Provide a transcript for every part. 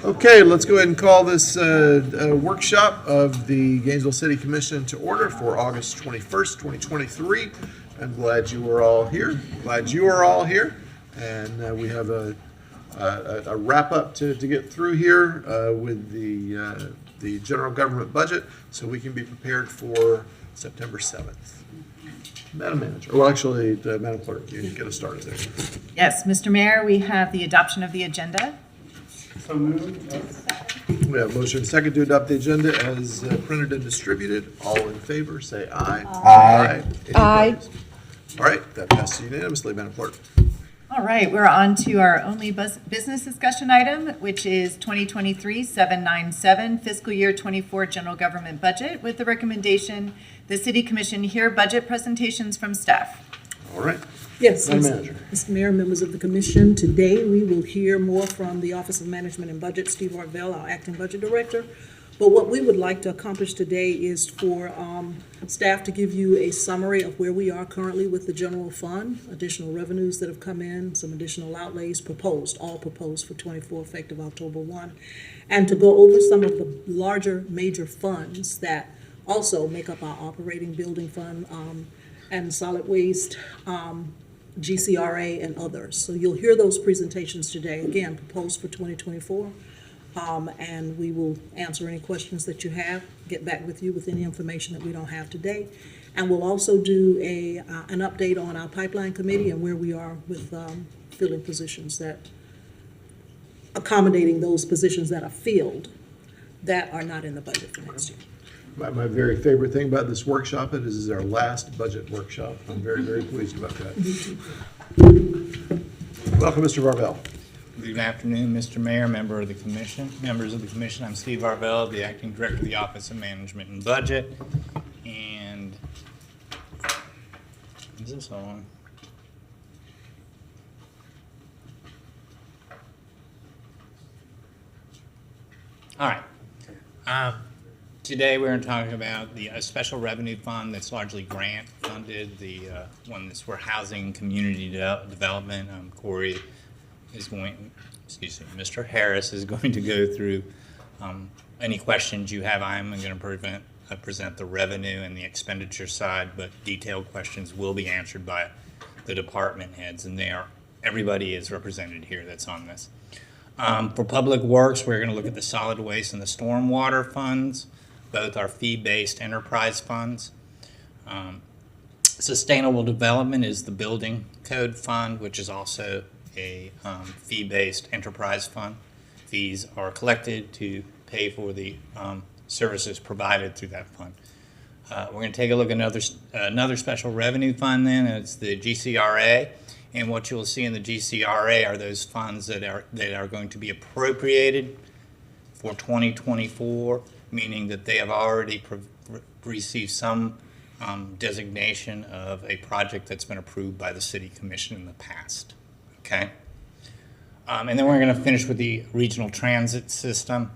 Okay, let's go ahead and call this workshop of the Gainesville City Commission to order for August 21st, 2023. I'm glad you are all here. And we have a wrap up to get through here with the general government budget, so we can be prepared for September 7th. Madam Manager, well, actually, Madam Clerk, you can get us started there. Yes, Mr. Mayor, we have the adoption of the agenda. So moved. We have motion second to adopt the agenda as printed and distributed. All in favor, say aye. Aye. Any Aye. opposed? All right, that passes unanimously, Madam Clerk. All right, we're on to our only business discussion item, which is 2023-797 fiscal year 24 general government budget, with the recommendation the City Commission hear budget presentations from staff. All right. Yes, Madam Manager. Mr. Mayor, members of the commission, today we will hear more from the Office of Management and Budget, Steve Arvell, our acting budget director. But what we would like to accomplish today is for staff to give you a summary of where we are currently with the general fund, additional revenues that have come in, some additional outlays proposed, all proposed for 24 effective October 1, and to go over some of the larger major funds that also make up our operating building fund and solid waste, GCRA, and others. So you'll hear those presentations today, again, proposed for 2024. And we will answer any questions that you have, get back with you with any information that we don't have today. And we'll also do an update on our pipeline committee and where we are with filling positions that, accommodating those positions that are filled that are not in the budget for next year. My very favorite thing about this workshop is this is our last budget workshop. I'm very, very pleased about that. Welcome, Mr. Varvel. Good afternoon, Mr. Mayor, members of the commission. I'm Steve Arvell, the acting director of the Office of Management and Budget. And is this on? All right. Today we're talking about the special revenue fund that's largely grant funded, the one that's for housing and community development. Corey is going, Mr. Harris is going to go through any questions you have. I'm going to present the revenue and the expenditure side, but detailed questions will be answered by the department heads, and everybody is represented here that's on this. For Public Works, we're going to look at the solid waste and the stormwater funds. Both are fee-based enterprise funds. Sustainable Development is the building code fund, which is also a fee-based enterprise fund. Fees are collected to pay for the services provided through that fund. We're going to take a look at another special revenue fund then, and it's the GCRA. And what you'll see in the GCRA are those funds that are going to be appropriated for 2024, meaning that they have already received some designation of a project that's been approved by the City Commission in the past. Okay, and then we're going to finish with the regional transit system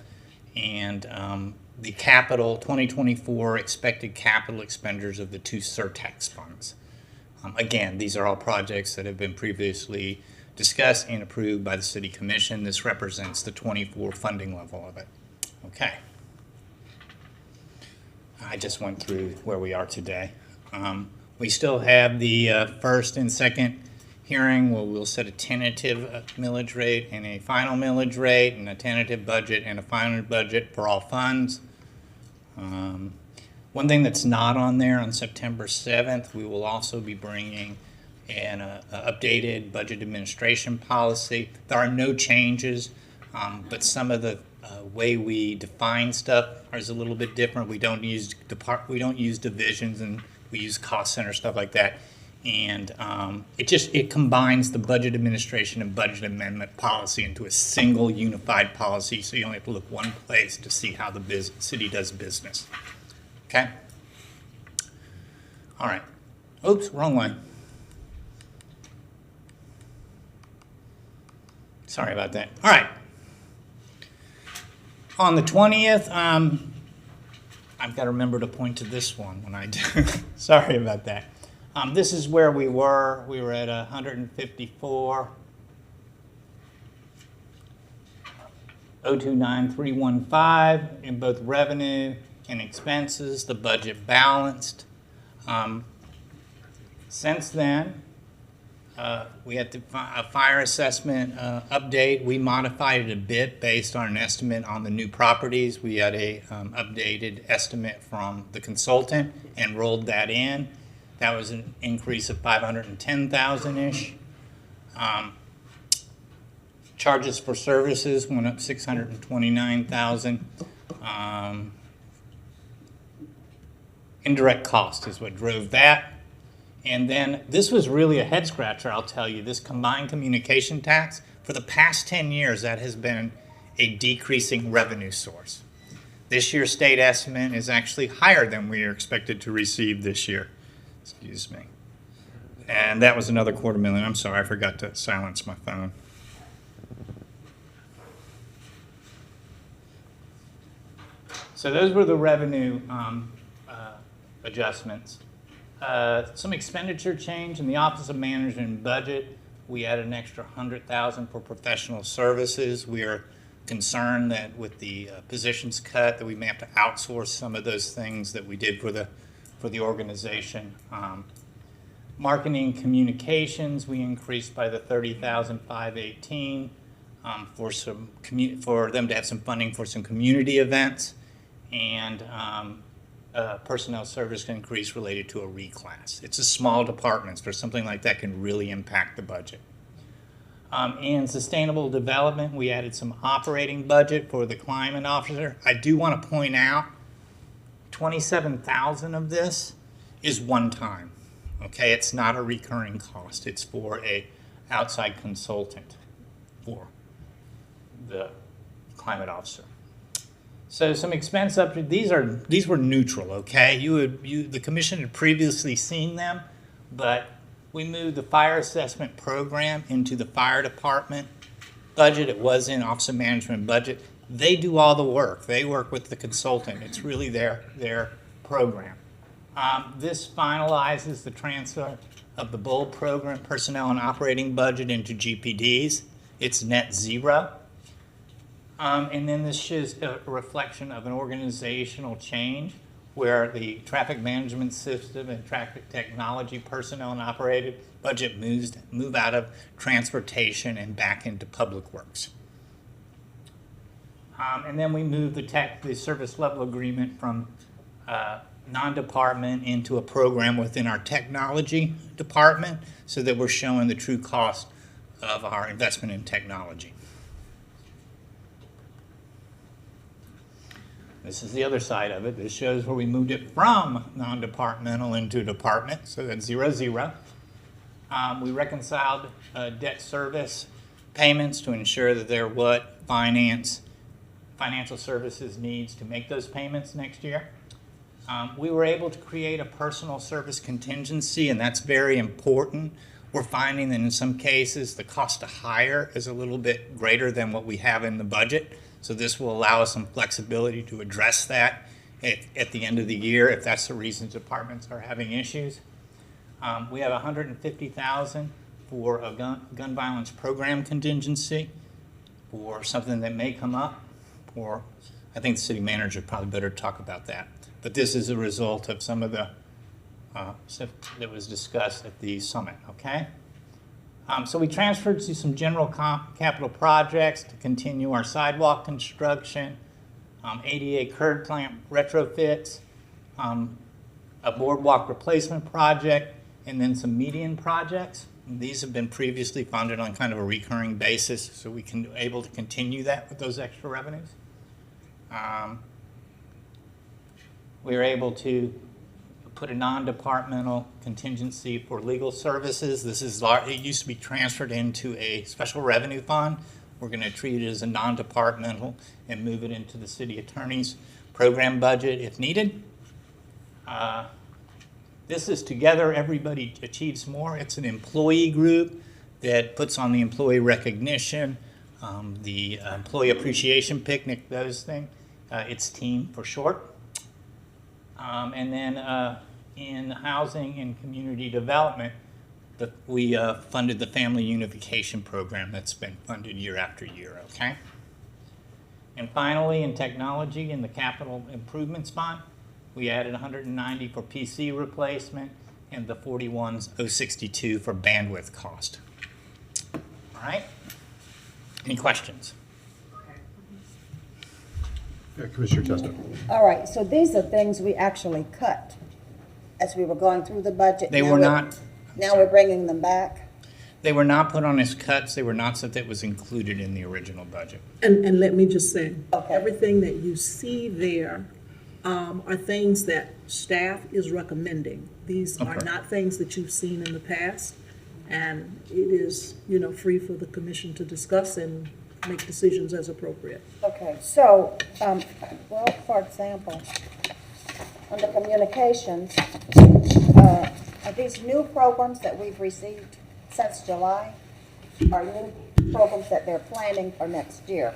and the capital 2024 expected capital expenditures of the two surtax funds. Again, these are all projects that have been previously discussed and approved by the City Commission. This represents the 24 funding level of it. Okay. I just went through where we are today. We still have the first and second hearing where we'll set a tentative millage rate and a final millage rate, and a tentative budget and a final budget for all funds. One thing that's not on there, on September 7th, we will also be bringing an updated budget administration policy. There are no changes, but some of the way we define stuff is a little bit different. We don't use divisions, and we use cost center, stuff like that. And it combines the budget administration and budget amendment policy into a single unified policy, so you only have to look one place to see how the city does business. Okay? All right. Oops, wrong one. Sorry about that. All right. On the 20th, I've got to remember to point to this one when I do. Sorry about that. This is where we were. We were at 154. 029315 in both revenue and expenses. The budget balanced. Since then, we had a fire assessment update. We modified it a bit based on an estimate on the new properties. We had a updated estimate from the consultant and rolled that in. That was an increase of 510,000-ish. Charges for services went up 629,000. Indirect cost is what drove that. And then this was really a head scratcher, I'll tell you. This combined communication tax, for the past 10 years, that has been a decreasing revenue source. This year's state estimate is actually higher than we are expected to receive this year. Excuse me. And that was another $250,000. I'm sorry, I forgot to silence my phone. So those were the revenue adjustments. Some expenditure change in the Office of Management and Budget. We added an extra $100,000 for professional services. We are concerned that with the positions cut, that we may have to outsource some of those things that we did for the organization. Marketing communications, we increased by the $30,518 for them to have some funding for some community events, and personnel service increase related to a reclass. It's a small department, so something like that can really impact the budget. In sustainable development, we added some operating budget for the climate officer. I do want to point out, 27,000 of this is one time. Okay, it's not a recurring cost. It's for a outside consultant for the climate officer. So some expense up. These were neutral. Okay, the commission had previously seen them, but we moved the fire assessment program into the fire department budget. It was in Office of Management budget. They do all the work. They work with the consultant. It's really their program. This finalizes the transfer of the BOLD program personnel and operating budget into GPDs. It's net zero. And then this shows a reflection of an organizational change where the traffic management system and traffic technology personnel and operated budget move out of transportation and back into public works. And then we move the service level agreement from non-department into a program within our technology department so that we're showing the true cost of our investment in technology. This is the other side of it. This shows where we moved it from non-departmental into department, so that's 0, 0. We reconciled debt service payments to ensure that they're what financial services needs to make those payments next year. We were able to create a personal service contingency, and that's very important. We're finding that in some cases the cost to hire is a little bit greater than what we have in the budget. So this will allow us some flexibility to address that at the end of the year if that's the reason departments are having issues. We have $150,000 for a gun violence program contingency for something that may come up, or I think the city manager probably better talk about that. But this is a result of some of the stuff that was discussed at the summit, okay? So we transferred to some general capital projects to continue our sidewalk construction, ADA curb plant retrofits, a boardwalk replacement project, and then some median projects. And these have been previously funded on kind of a recurring basis, so we can able to continue that with those extra revenues. We were able to put a non-departmental contingency for legal services. It used to be transferred into a special revenue fund. We're going to treat it as a non-departmental and move it into the city attorney's program budget if needed. This is Together Everybody Achieves More. It's an employee group that puts on the employee recognition, the employee appreciation picnic, those things. It's TEAM for short. And then in housing and community development, we funded the family unification program that's been funded year after year, okay? And finally, in technology, in the capital improvements fund, we added 190 for PC replacement and the 41,062 for bandwidth cost. All right? Any questions? Yeah, Commissioner Testa. All right, so these are things we actually cut as we were going through the budget. They Now were we're- not. Now we're bringing them back? They were not put on as cuts. They were not something that was included in the original budget. And let me just say, Okay. everything that you see there are things that staff is recommending. These are Okay. not things that you've seen in the past, and it is, free for the commission to discuss and make decisions as appropriate. Okay, so, well, for example, under communications, are these new programs that we've received since July? Are new programs that they're planning for next year?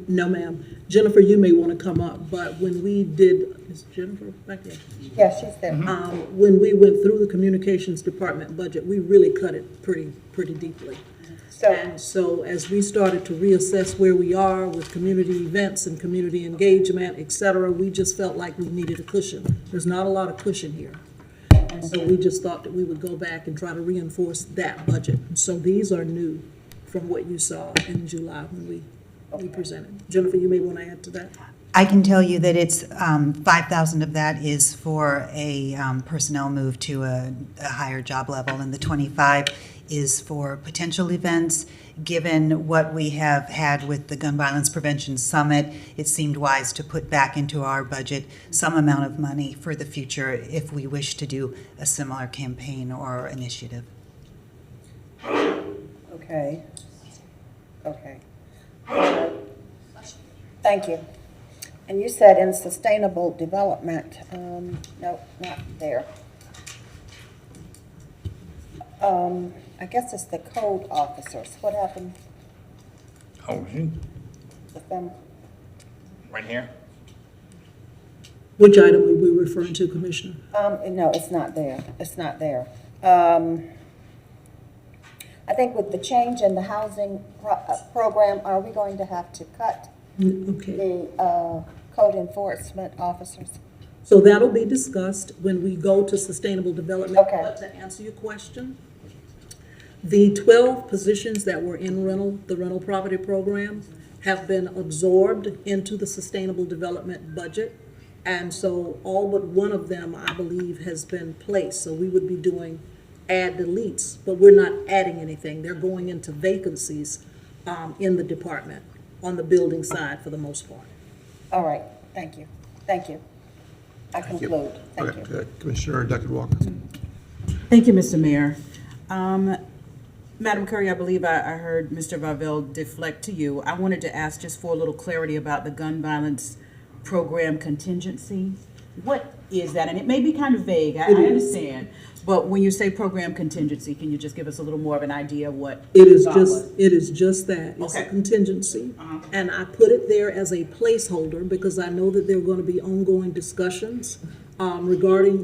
No, ma'am. Jennifer, you may want to come up, but when we did, is Jennifer back there? Yeah, she's there. When we went through the communications department budget, we really cut it pretty deeply. So, And so as we started to reassess where we are with community events and community engagement, et cetera, we just felt like we needed a cushion. There's not a lot of cushion here. And so we just thought that we would go back and try to reinforce that budget. So these are new from what you saw in July when we presented. Jennifer, you may want to add to that. I can tell you that it's 5,000 of that is for a personnel move to a higher job level, and the 25 is for potential events. Given what we have had with the Gun Violence Prevention Summit, it seemed wise to put back into our budget some amount of money for the future if we wish to do a similar campaign or initiative. okay. Okay. Thank you. And you said in sustainable development, no, not there. I guess it's the code officers. What happened Oh, with them? right here? Which item were we referring to, Commissioner? No, it's not there. It's not there. I think with the change in the housing program, are we going to have to cut Okay. the code enforcement officers? So that'll be discussed when we go to sustainable development. Okay. But to answer your question, the 12 positions that were in the rental property program have been absorbed into the sustainable development budget. And so all but one of them, I believe, has been placed. So we would be doing add deletes, but we're not adding anything. They're going into vacancies in the department on the building side for the most part. All right, thank you. Thank you. I Thank you. conclude. Thank Okay, you. good. Commissioner Duckett-Walker. Thank you, Mr. Mayor. Madam Curry, I believe I heard Mr. Varvel deflect to you. I wanted to ask just for a little clarity about the gun violence program contingency. What is that? And it may be kind of vague, I understand. But when you say program contingency, can you just give us a little more of an idea of what? It is thought just, was? it is just that. It's a Okay. contingency. And I put it there as a placeholder because I know that there are going to be ongoing discussions regarding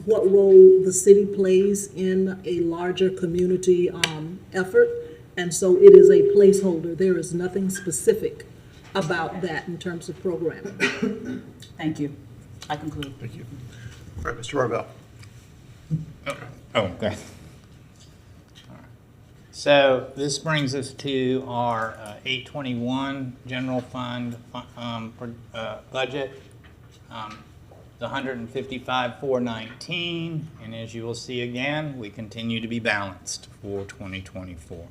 what role the city plays in a larger community effort. And so it is a placeholder. There is nothing specific about that in terms of programming. Thank you. I conclude. Thank you. All right, Mr. Marvell. Oh, okay. All right. So this brings us to our 821 general fund budget. The 155,419, and as you will see again, we continue to be balanced for 2024.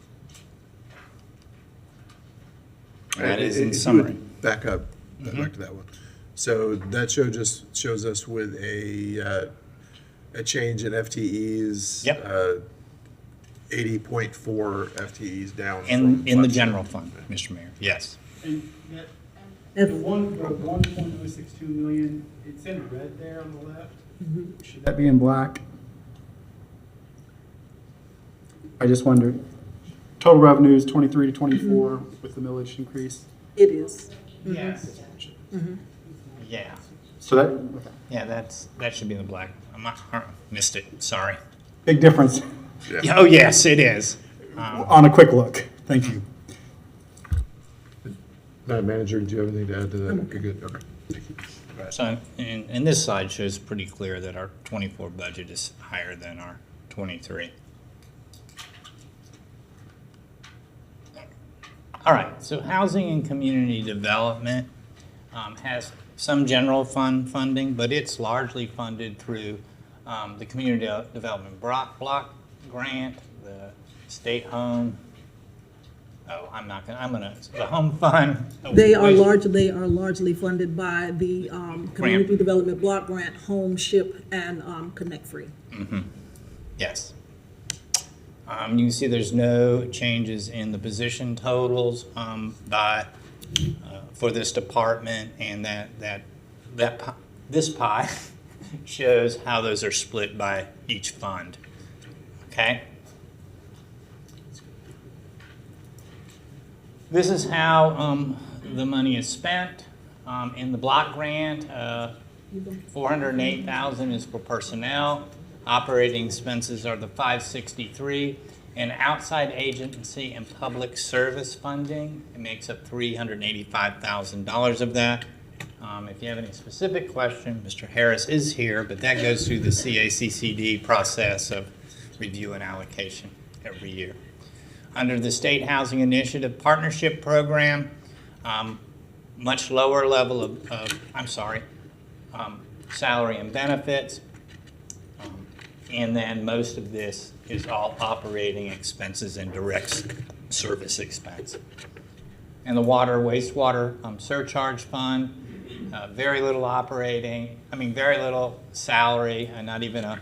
That is in If you summary. would back up, back to that one. So that shows us with a change in FTEs. Yep. 80.4 FTEs down. In from the last general year. fund, Mr. Mayor, yes. And the 1.062 million, it's in red there on the left. Should that be in black? I just wondered. Total revenues 23 to 24 with the millage increase. It is. Yes. Yeah, So that, okay. yeah, that should be in the black. Missed it, sorry. Big difference Oh, yes, it is. on a quick look. Thank you. Madam Manager, do you have anything to add to that? I'm okay. You're good, okay. Thank you. So, and this slide shows pretty clear that our 24 budget is higher than our 23. All right, so housing and community development has some general fund funding, but it's largely funded through the community development block grant, the state home. Oh, the home fund. They are largely funded by the Community Development Block Grant, Home, SHIP, and Connect Free. Yes. You can see there's no changes in the position totals for this department, and this pie shows how those are split by each fund. Okay. This is how the money is spent. In the block grant, $408,000 is for personnel. Operating expenses are the $563, and outside agency and public service funding, it makes up $385,000 of that. If you have any specific question, Mr. Harris is here, but that goes through the CACCD process of review and allocation every year. Under the State Housing Initiative Partnership Program, much lower level of salary and benefits. And then most of this is all operating expenses and direct service expense. And the water wastewater surcharge fund, very little very little salary, and not even a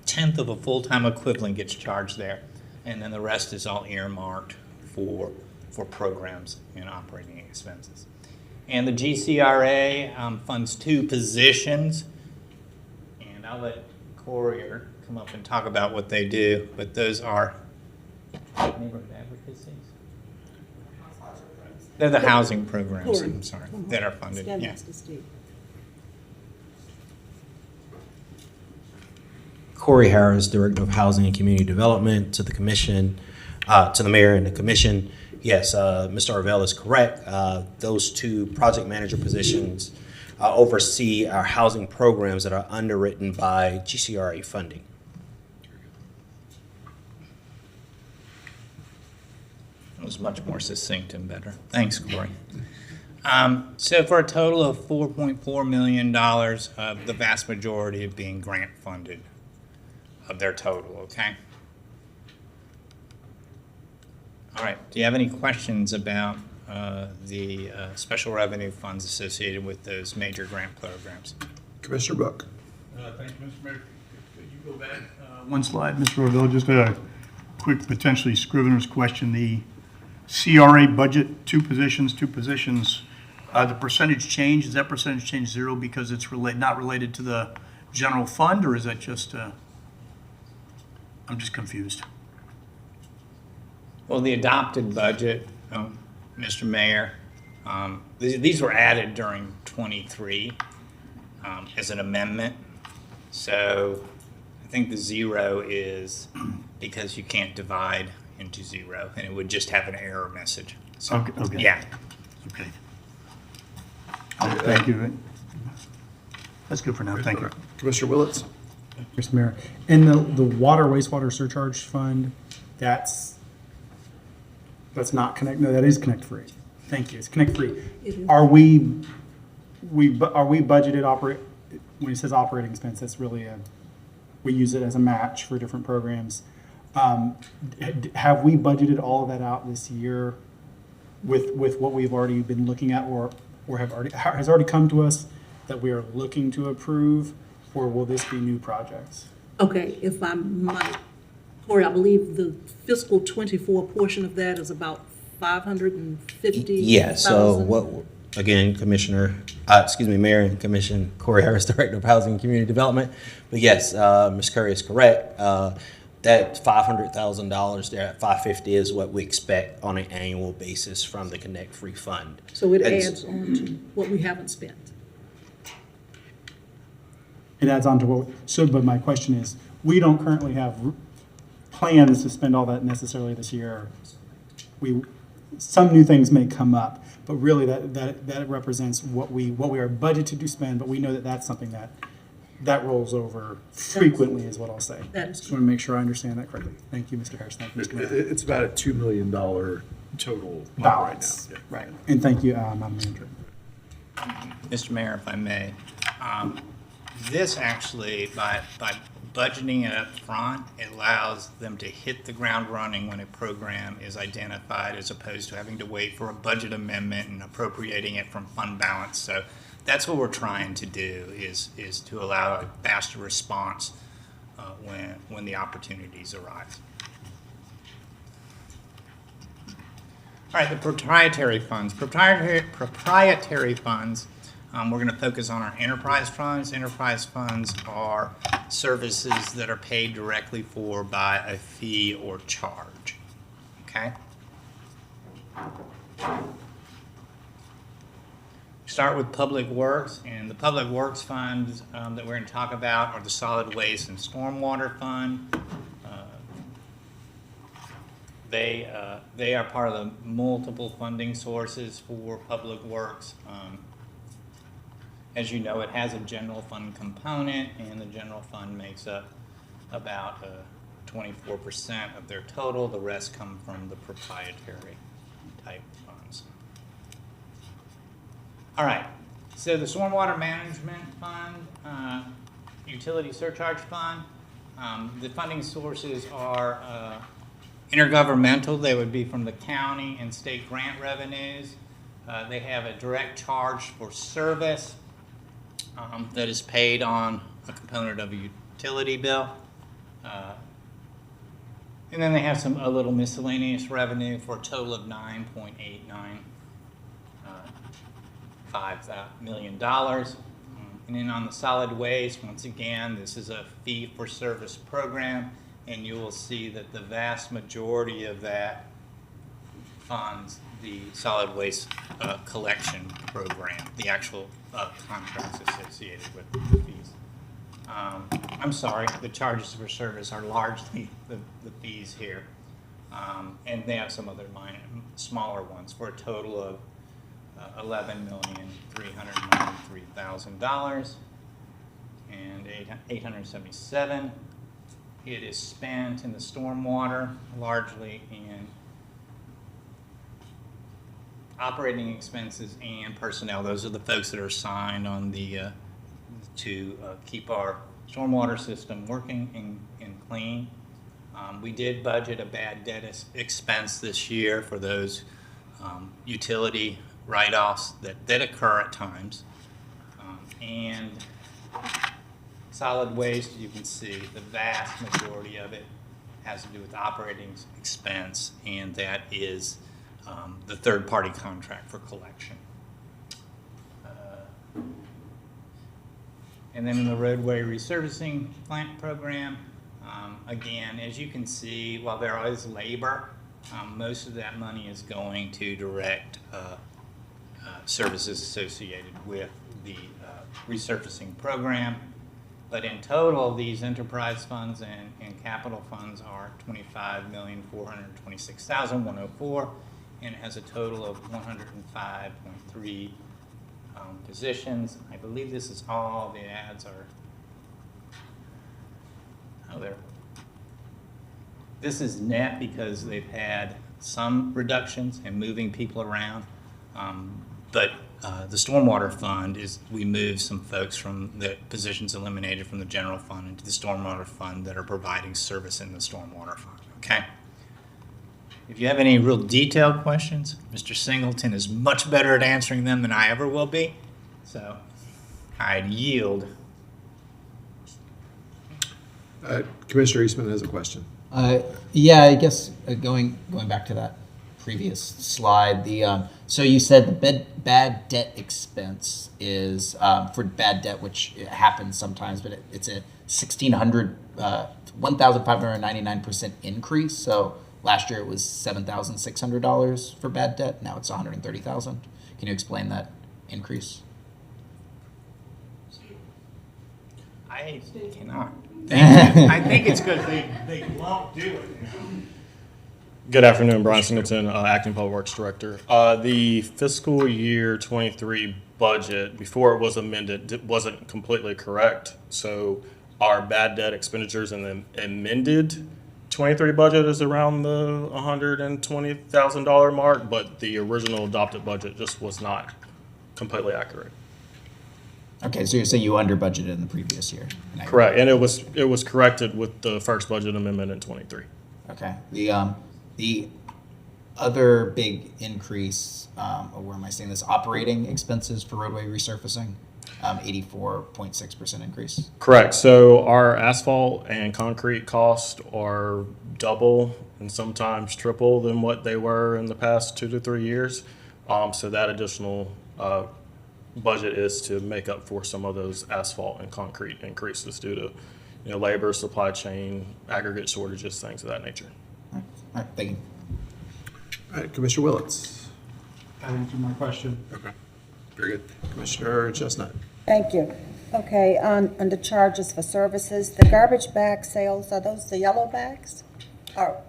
tenth of a full-time equivalent gets charged there. And then the rest is all earmarked for programs and operating expenses. And the GCRA funds 2 positions, and I'll let Corey come up and talk about what they do, but those are neighborhood advocacies. They're the housing programs, Corey, I'm sorry, that are funded. Stand Yeah. next to Steve. Corey Harris, Director of Housing and Community Development, to the Commission, to the Mayor and the Commission. Yes, Mr. Arvell is correct. Those 2 project manager positions oversee our housing programs that are underwritten by GCRA funding. It was much more succinct and better. Thanks, Corey. So for a total of $4.4 million, the vast majority of being grant funded of their total, okay? All right, do you have any questions about the special revenue funds associated with those major grant programs? Commissioner Book. Thank you, Mr. Mayor. Could you go back one slide, Mr. Rovell? Just a quick, potentially Scrivener's question. The CRA budget, 2 positions. The percentage change, is that percentage change 0 because it's not related to the general fund, or is that just, I'm just confused. Well, the adopted budget, Mr. Mayor, these were added during 23 as an amendment. So I think the 0 is because you can't divide into 0, and it would just have an error message. So, Okay. Yeah. Okay. Thank you. That's good for now, thank you. Commissioner Willetts. Mr. Mayor, and the water wastewater surcharge fund, that's not Connect, no, that is Connect Free. Thank you, it's Connect Free. Are we budgeted when it says operating expense, that's really we use it as a match for different programs. Have we budgeted all of that out this year with what we've already been looking at, or has already come to us that we are looking to approve, or will this be new projects? Okay, if I might, Corey, I believe the fiscal 24 portion of that is about 550,000. Yeah, so again, Mayor and Commission, Corey Harris, Director of Housing and Community Development. But yes, Ms. Curry is correct. That $500,000 there at 550 is what we expect on an annual basis from the Connect Free Fund. So it adds on to what we haven't spent. It adds on to but my question is, we don't currently have plans to spend all that necessarily this year. some new things may come up, but really that represents what we are budgeted to spend, but we know that that's something that rolls over frequently is what I'll say. That's- Just want to make sure I understand that correctly. Thank you, Mr. Harris. Thank you, Mr. Mayor. It's about a $2 million total right now. Balance, Yeah. right. And thank you, Madam Manager. Mr. Mayor, if I may, this actually, by budgeting it up front, it allows them to hit the ground running when a program is identified, as opposed to having to wait for a budget amendment and appropriating it from fund balance. So that's what we're trying to do, is to allow a faster response when the opportunities arise. All right, the proprietary funds. Proprietary funds, we're going to focus on our enterprise funds. Enterprise funds are services that are paid directly for by a fee or charge. Okay? Start with Public Works, and the Public Works funds that we're going to talk about are the Solid Waste and Stormwater Fund. They are part of the multiple funding sources for Public Works. As you know, it has a general fund component, and the general fund makes up about 24% of their total. The rest come from the proprietary type funds. All right, so the Stormwater Management Fund, Utility Surcharge Fund, the funding sources are intergovernmental. They would be from the county and state grant revenues. They have a direct charge for service that is paid on a component of a utility bill. And then they have a little miscellaneous revenue for a total of $9.895 million. And then on the solid waste, once again, this is a fee-for-service program, and you will see that the vast majority of that funds the solid waste collection program, the actual contracts associated with the fees. I'm sorry, the charges for service are largely the fees here. And they have some other smaller ones for a total of $11,393,000 and $877. It is spent in the stormwater, largely in operating expenses and personnel. Those are the folks that are assigned on the to keep our stormwater system working and clean. We did budget a bad debt expense this year for those utility write-offs that occur at times. And solid waste, you can see the vast majority of it has to do with operating expense, and that is the third-party contract for collection. And then in the roadway resurfacing plant program, again, as you can see, while there is labor, most of that money is going to direct services associated with the resurfacing program. But in total, these enterprise funds and capital funds are $25,426,104, and it has a total of 105.3 positions. I believe this is all the ads are. Oh, there. This is net because they've had some reductions and moving people around. But the stormwater fund is, we moved some folks from the positions eliminated from the general fund into the stormwater fund that are providing service in the stormwater fund, okay? If you have any real detailed questions, Mr. Singleton is much better at answering them than I ever will be. So I'd yield. Commissioner Eastman has a question. Yeah, I guess going back to that previous slide, so you said the bad debt expense is for bad debt, which happens sometimes, but it's a 1,599% increase. So last year it was $7,600 for bad debt. Now it's $130,000. Can you explain that increase? I cannot. Thank you. I think it's good. They won't do it. Good afternoon, Brian Singleton, Acting Public Works Director. The fiscal year 23 budget, before it was amended, wasn't completely correct. So our bad debt expenditures in the amended 23 budget is around the $120,000 mark, but the original adopted budget just was not completely accurate. Okay, so you're saying you under budgeted in the previous year? Correct, and it was corrected with the first budget amendment in 23. Okay. The other big increase, or where am I seeing this? Operating expenses for roadway resurfacing, 84.6% increase. Correct. So our asphalt and concrete costs are double and sometimes triple than what they were in the past 2 to 3 years. So that additional budget is to make up for some of those asphalt and concrete increases due to, labor, supply chain, aggregate shortages, things of that nature. All right, thank you. All right, Commissioner Willetts. That answered my question. Okay, very good. Commissioner Chestnut. Thank you. Okay, on the charges for services, the garbage bag sales, are those the yellow bags? Or,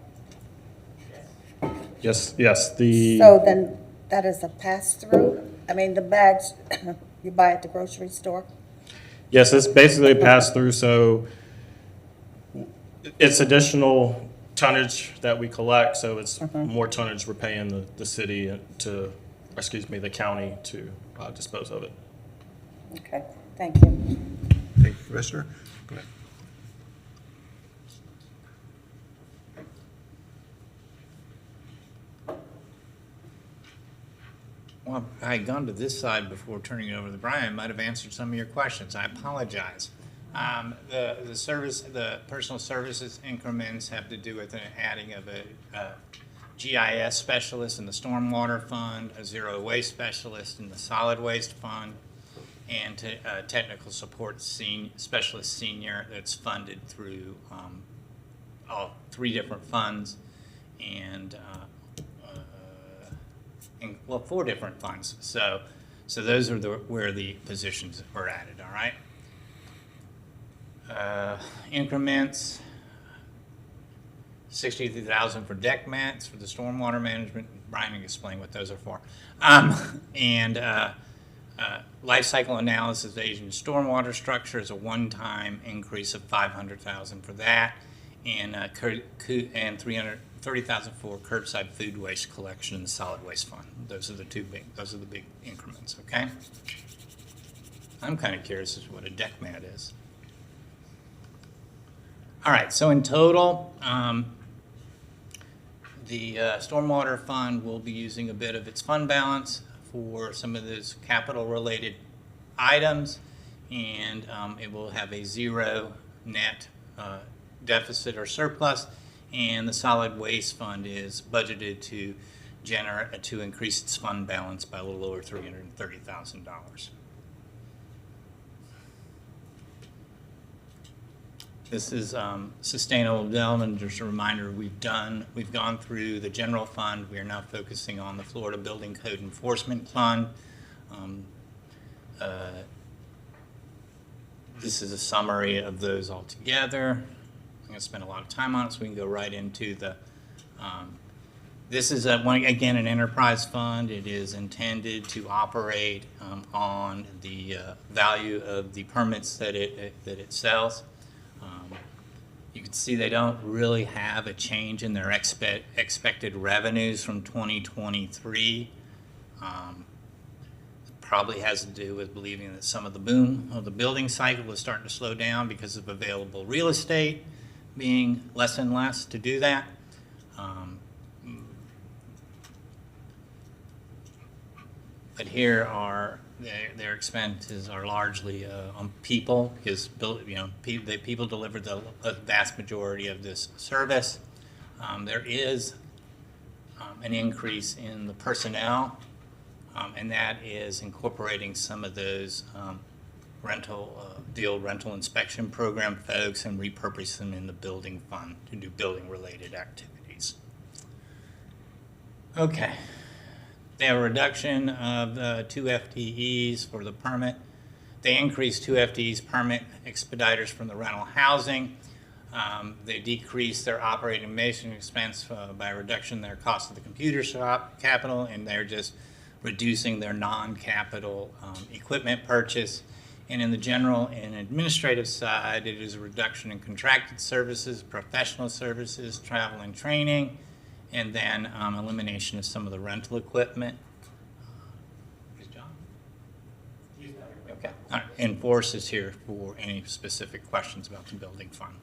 Yes. so then that is a pass-through? I mean, the bags you buy at the grocery store? Yes, it's basically a pass-through, so it's additional tonnage that we collect, so it's more tonnage we're paying the city the county to dispose of it. Okay, thank you. Thank you, Commissioner. Go ahead. Well, I had gone to this side before turning it over to Brian. I might have answered some of your questions. I apologize. The personal services increments have to do with an adding of a GIS specialist in the stormwater fund, a zero waste specialist in the solid waste fund, and a technical support specialist senior that's funded through all 3 different funds and 4 different funds. So those are where the positions are added. All right. Increments, 63,000 for deck mats for the stormwater management. Brian can explain what those are for. And life cycle analysis of aging stormwater structure is a one-time increase of 500,000 for that, and 330,000 for curbside food waste collection in the solid waste fund. Those are the big increments. Okay. I'm kind of curious as to what a deck mat is. All right, so in total, the stormwater fund will be using a bit of its fund balance for some of those capital-related items, and it will have a 0 net deficit or surplus, and the solid waste fund is budgeted to increase its fund balance by a little over $330,000. This is sustainable development. Just a reminder, we've gone through the general fund. We are now focusing on the Florida Building Code Enforcement Fund. This is a summary of those all together. I'm going to spend a lot of time on it, so we can go right into the. This is again an enterprise fund. It is intended to operate on the value of the permits that it sells. You can see they don't really have a change in their expected revenues from 2023. Probably has to do with believing that some of the boom of the building cycle is starting to slow down because of available real estate being less and less to do that. But here are their expenses are largely on people, because people deliver the vast majority of this service. There is an increase in the personnel, and that is incorporating some of those rental inspection program folks and repurposing them in the building fund to do building related activities. Okay. They have a reduction of 2 FTEs for the permit. They increased 2 FTEs permit expediters from the rental housing. They decreased their operating maintenance expense by a reduction in their cost of the computer shop capital, and they're just reducing their non-capital equipment purchase. And in the general and administrative side, it is a reduction in contracted services, professional services, travel and training, and then elimination of some of the rental equipment. Is John? Okay. All right. And Forrest is here for any specific questions about the building fund.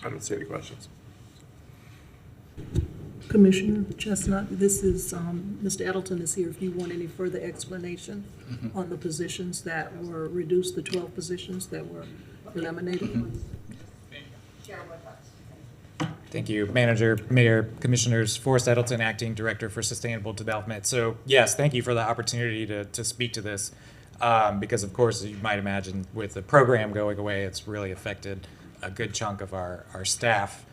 I don't see any questions. Commissioner Chestnut, this is, Mr. Edelton is here if you want any further explanation on the positions that were reduced, the 12 positions that were eliminated. Thank you, Manager, Mayor, Commissioners. Forrest Edelton, Acting Director for Sustainable Development. So yes, thank you for the opportunity to speak to this because, of course, as you might imagine, with the program going away, it's really affected a good chunk of our staff.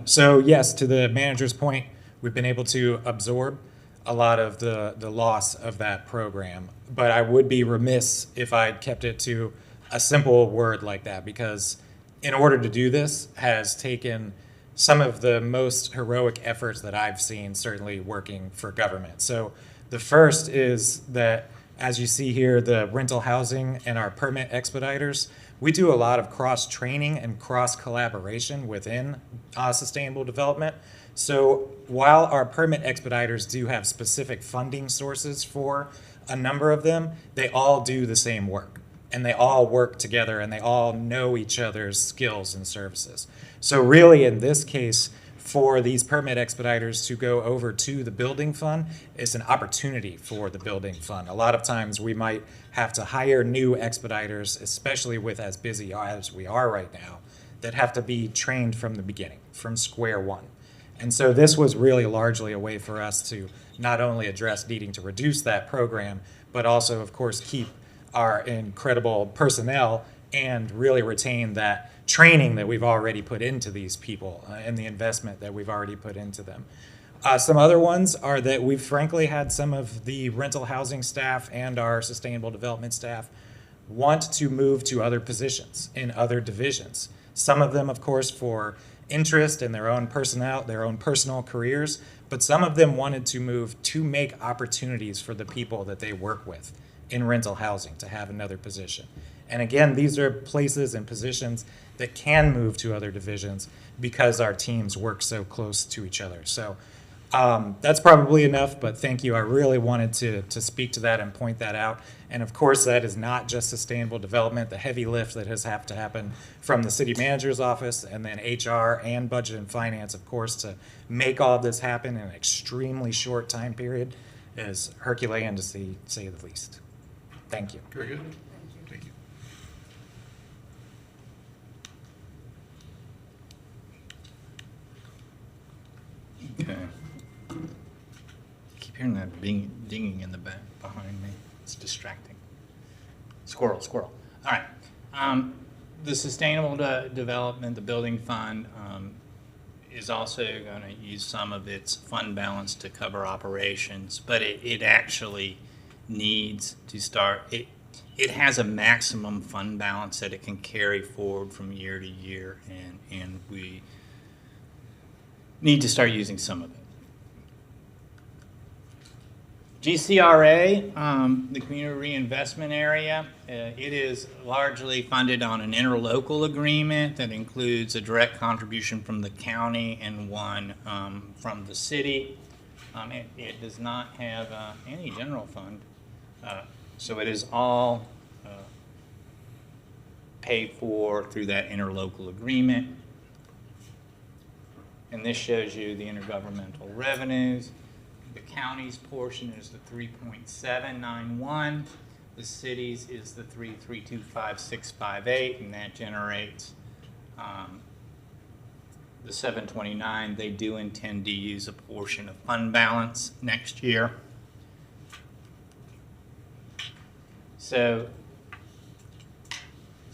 So yes, to the manager's point, we've been able to absorb a lot of the loss of that program. But I would be remiss if I'd kept it to a simple word like that, because in order to do this has taken some of the most heroic efforts that I've seen, certainly working for government. So the first is that, as you see here, the rental housing and our permit expediters, we do a lot of cross-training and cross-collaboration within sustainable development. So while our permit expediters do have specific funding sources for a number of them, they all do the same work. And they all work together and they all know each other's skills and services. So really, in this case, for these permit expediters to go over to the building fund is an opportunity for the building fund. A lot of times we might have to hire new expediters, especially with as busy as we are right now, that have to be trained from the beginning, from square one. And so this was really largely a way for us to not only address needing to reduce that program, but also, of course, keep our incredible personnel and really retain that training that we've already put into these people and the investment that we've already put into them. Some other ones are that we've frankly had some of the rental housing staff and our sustainable development staff want to move to other positions in other divisions. Some of them, of course, for interest in their own personal careers, but some of them wanted to move to make opportunities for the people that they work with in rental housing to have another position. And again, these are places and positions that can move to other divisions because our teams work so close to each other. So that's probably enough, but thank you. I really wanted to speak to that and point that out. And of course, that is not just sustainable development, the heavy lift that has had to happen from the city manager's office and then HR and budget and finance, of course, to make all of this happen in an extremely short time period is Herculean to say the least. Thank you. Very good. Thank you. Okay. Keep hearing that dinging in the back behind me. It's distracting. Squirrel. All right. The Sustainable Development, the Building Fund, is also going to use some of its fund balance to cover operations, but it actually needs to start. It has a maximum fund balance that it can carry forward from year to year, and we need to start using some of it. GCRA, the Community Reinvestment Area, it is largely funded on an interlocal agreement that includes a direct contribution from the county and one from the city. It does not have any general fund, so it is all paid for through that interlocal agreement. And this shows you the intergovernmental revenues. The county's portion is the 3.791. The city's is the 3325658, and that generates the 729. They do intend to use a portion of fund balance next year. So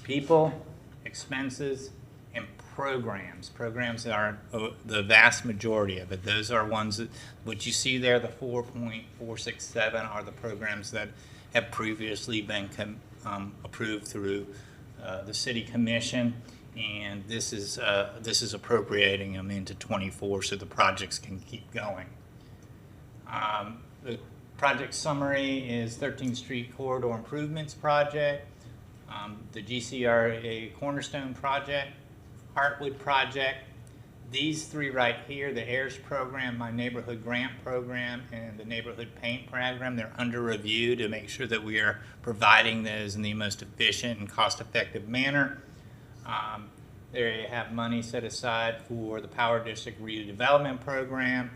people, expenses, and programs. Programs are the vast majority of it. Those are ones that, what you see there, the 4.467 are the programs that have previously been approved through the City Commission. And this is appropriating them into '24 so the projects can keep going. The project summary is 13th Street Corridor Improvements Project, the GCRA Cornerstone Project, Heartwood Project. These three right here, the AIRS program, my neighborhood grant program, and the neighborhood paint program, they're under review to make sure that we are providing those in the most efficient and cost-effective manner. They have money set aside for the Power District redevelopment program,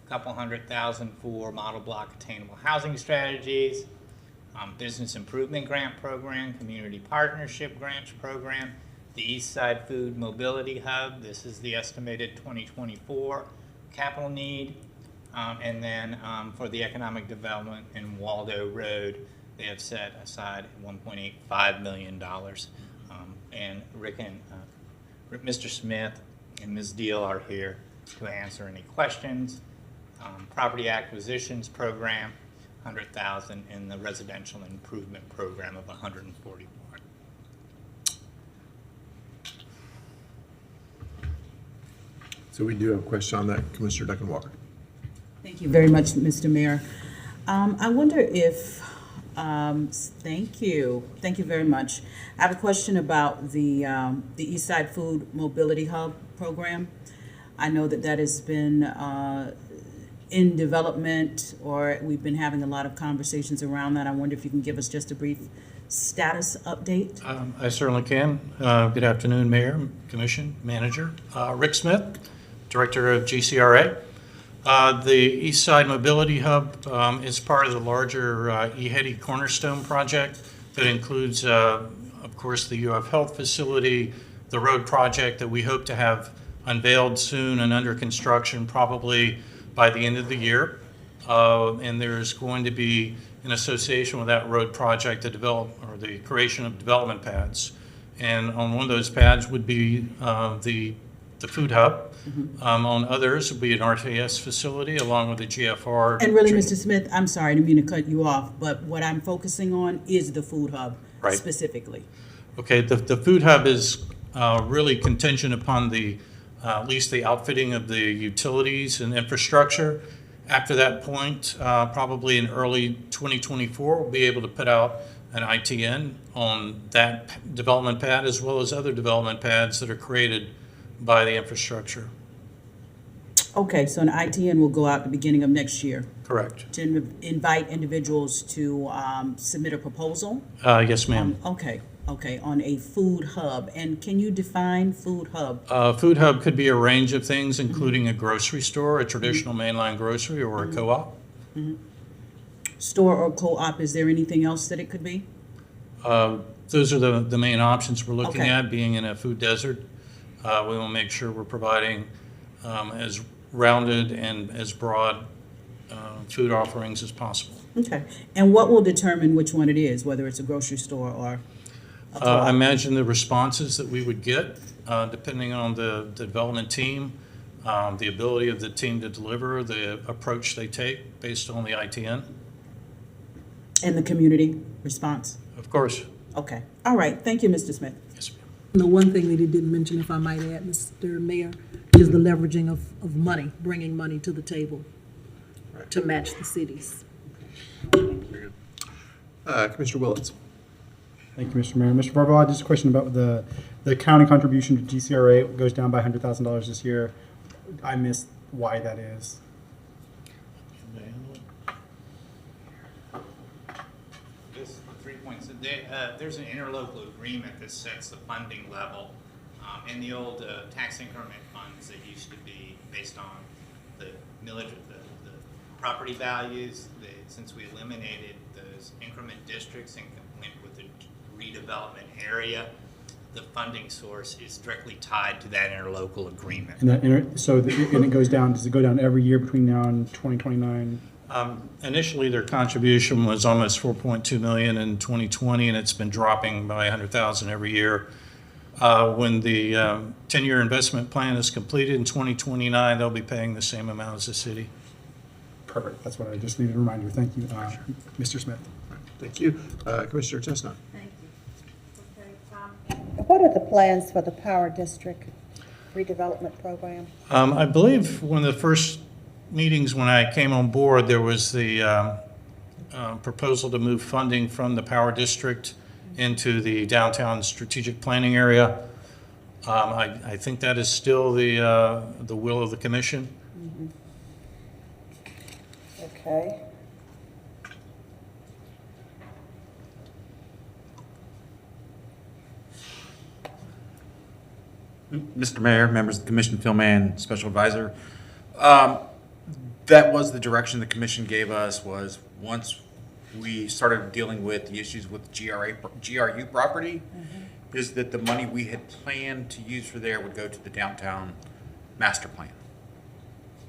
a couple $100,000 for model block attainable housing strategies, business improvement grant program, community partnership grants program, the East Side Food Mobility Hub. This is the estimated 2024 capital need. And then for the economic development in Waldo Road, they have set aside $1.85 million. And Rick and Mr. Smith and Ms. Deal are here to answer any questions. Property acquisitions program, $100,000, and the residential improvement program of $141. So we do have a question on that, Commissioner Duncan Walker. Thank you very much, Mr. Mayor. I wonder if, thank you very much. I have a question about the East Side Food Mobility Hub program. I know that has been in development, or we've been having a lot of conversations around that. I wonder if you can give us just a brief status update. I certainly can. Good afternoon, Mayor, Commission, Manager. Rick Smith, Director of GCRA. The East Side Mobility Hub is part of the larger EHEDI Cornerstone project that includes, of course, the UF Health facility, the road project that we hope to have unveiled soon and under construction probably by the end of the year. And there's going to be, in association with that road project, the creation of development pads. And on one of those pads would be the food hub. On others would be an RTS facility along with the GFR. And really, Mr. Smith, I'm sorry, I didn't mean to cut you off, but what I'm focusing on is the food hub specifically. Okay, the food hub is really contingent upon at least the outfitting of the utilities and infrastructure. After that point, probably in early 2024, we'll be able to put out an ITN on that development pad as well as other development pads that are created by the infrastructure. Okay, so an ITN will go out at the beginning of next year Correct. to invite individuals to submit a proposal? Yes, ma'am. Okay, on a food hub. And can you define food hub? Food hub could be a range of things, including a grocery store, a traditional mainline grocery, or a co-op. Store or co-op, is there anything else that it could be? Those are the main options we're looking Okay. at, being in a food desert. We want to make sure we're providing as rounded and as broad food offerings as possible. Okay, and what will determine which one it is, whether it's a grocery store or a co-op? I imagine the responses that we would get, depending on the development team, the ability of the team to deliver, the approach they take based on the ITN. And the community response? Of course. Okay, all right, thank you, Mr. Smith. Yes, ma'am. The one thing that he didn't mention, if I might add, Mr. Mayor, is the leveraging of money, bringing money to the table to match the cities. Commissioner Willetts. Thank you, Mr. Mayor. Mr. Barbaugh, just a question about the county contribution to GCRA goes down by $100,000 this year. I missed why that is. This 3 points. There's an interlocal agreement that sets the funding level. In the old tax increment funds, that used to be based on the millage, the property values. Since we eliminated those increment districts and went with the redevelopment area, the funding source is directly tied to that interlocal agreement. And it goes down. Does it go down every year between now and 2029? Initially, their contribution was almost $4.2 million in 2020, and it's been dropping by $100,000 every year. When the 10-year investment plan is completed in 2029, they'll be paying the same amount as the city. Perfect. That's what I just needed a reminder. Thank you, Mr. Smith. Thank you. Commissioner Chestnut. Thank you. Okay, what are the plans for the Power District redevelopment program? I believe one of the first meetings when I came on board, there was the proposal to move funding from the Power District into the downtown strategic planning area. I think that is still the will of the commission. Okay. Mr. Mayor, members of the commission, Phil Mann, Special Advisor. That was the direction the commission gave us, was once we started dealing with the issues with GRU property, is that the money we had planned to use for there would go to the downtown master plan.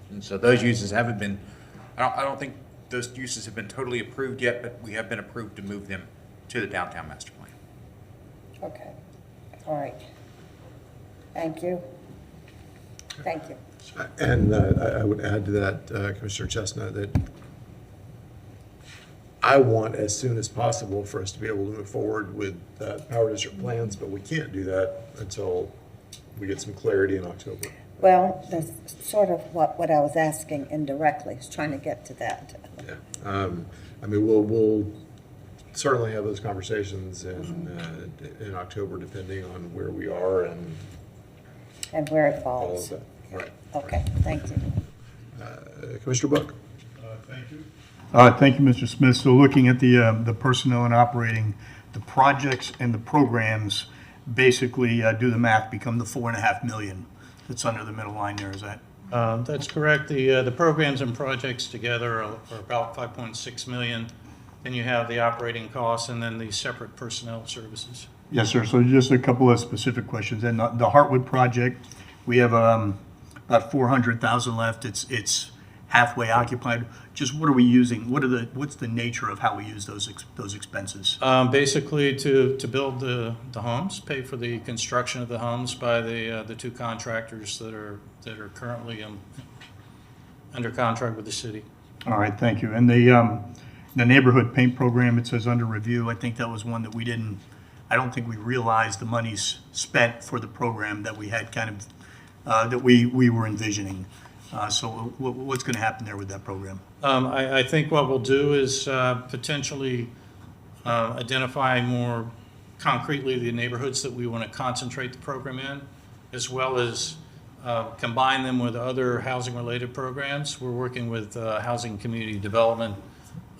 And so those uses haven't been, I don't think those uses have been totally approved yet, but we have been approved to move them to the downtown master plan. Okay, all right. Thank you. Thank you. And I would add to that, Commissioner Chestnut, that I want as soon as possible for us to be able to move forward with Power District plans, but we can't do that until we get some clarity in October. Well, that's sort of what I was asking indirectly, is trying to get to that. Yeah. I mean, we'll certainly have those conversations in October, depending on where we are and where it all of falls. that. Right. Okay, thank you. Commissioner Book. Thank you. Thank you, Mr. Smith. So looking at the personnel and operating, the projects and the programs basically do the math, become the 4.5 million that's under the middle line there, is that? That's correct. The programs and projects together are about 5.6 million. Then you have the operating costs and then the separate personnel services. Yes, sir. So just a couple of specific questions. And the Heartwood project, we have about 400,000 left. It's halfway occupied. Just what are we using? What's the nature of how we use those expenses? Basically to build the homes, pay for the construction of the homes by the two contractors that are currently under contract with the city. All right, thank you. And the neighborhood paint program, it says under review. I think that was one that I don't think we realized the monies spent for the program that we had kind of, that we were envisioning. So what's going to happen there with that program? I think what we'll do is potentially identify more concretely the neighborhoods that we want to concentrate the program in, as well as combine them with other housing-related programs. We're working with Housing Community Development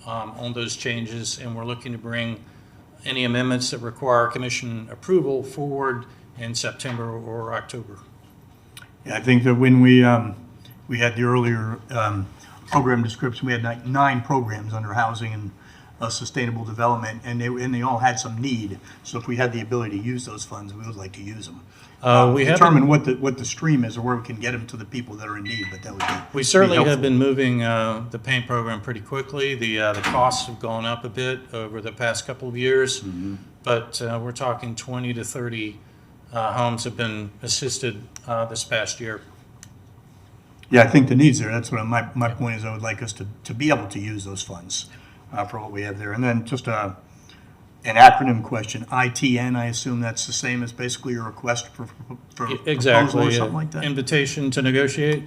on those changes, and we're looking to bring any amendments that require commission approval forward in September or October. Yeah, I think that when we had the earlier program description, we had 9 programs under housing and sustainable development, and they all had some need. So if we had the ability to use those funds, we would like to use them. We determine what the stream is or where we can get them to the people that are in need, but that would be We certainly helpful. have been moving the paint program pretty quickly. The costs have gone up a bit over the past couple of years, but we're talking 20 to 30 homes have been assisted this past year. Yeah, I think the needs there. That's what my point is. I would like us to be able to use those funds for what we have there. And then just an acronym question, ITN. I assume that's the same as basically a request for Exactly. proposal or something like that. Invitation to negotiate.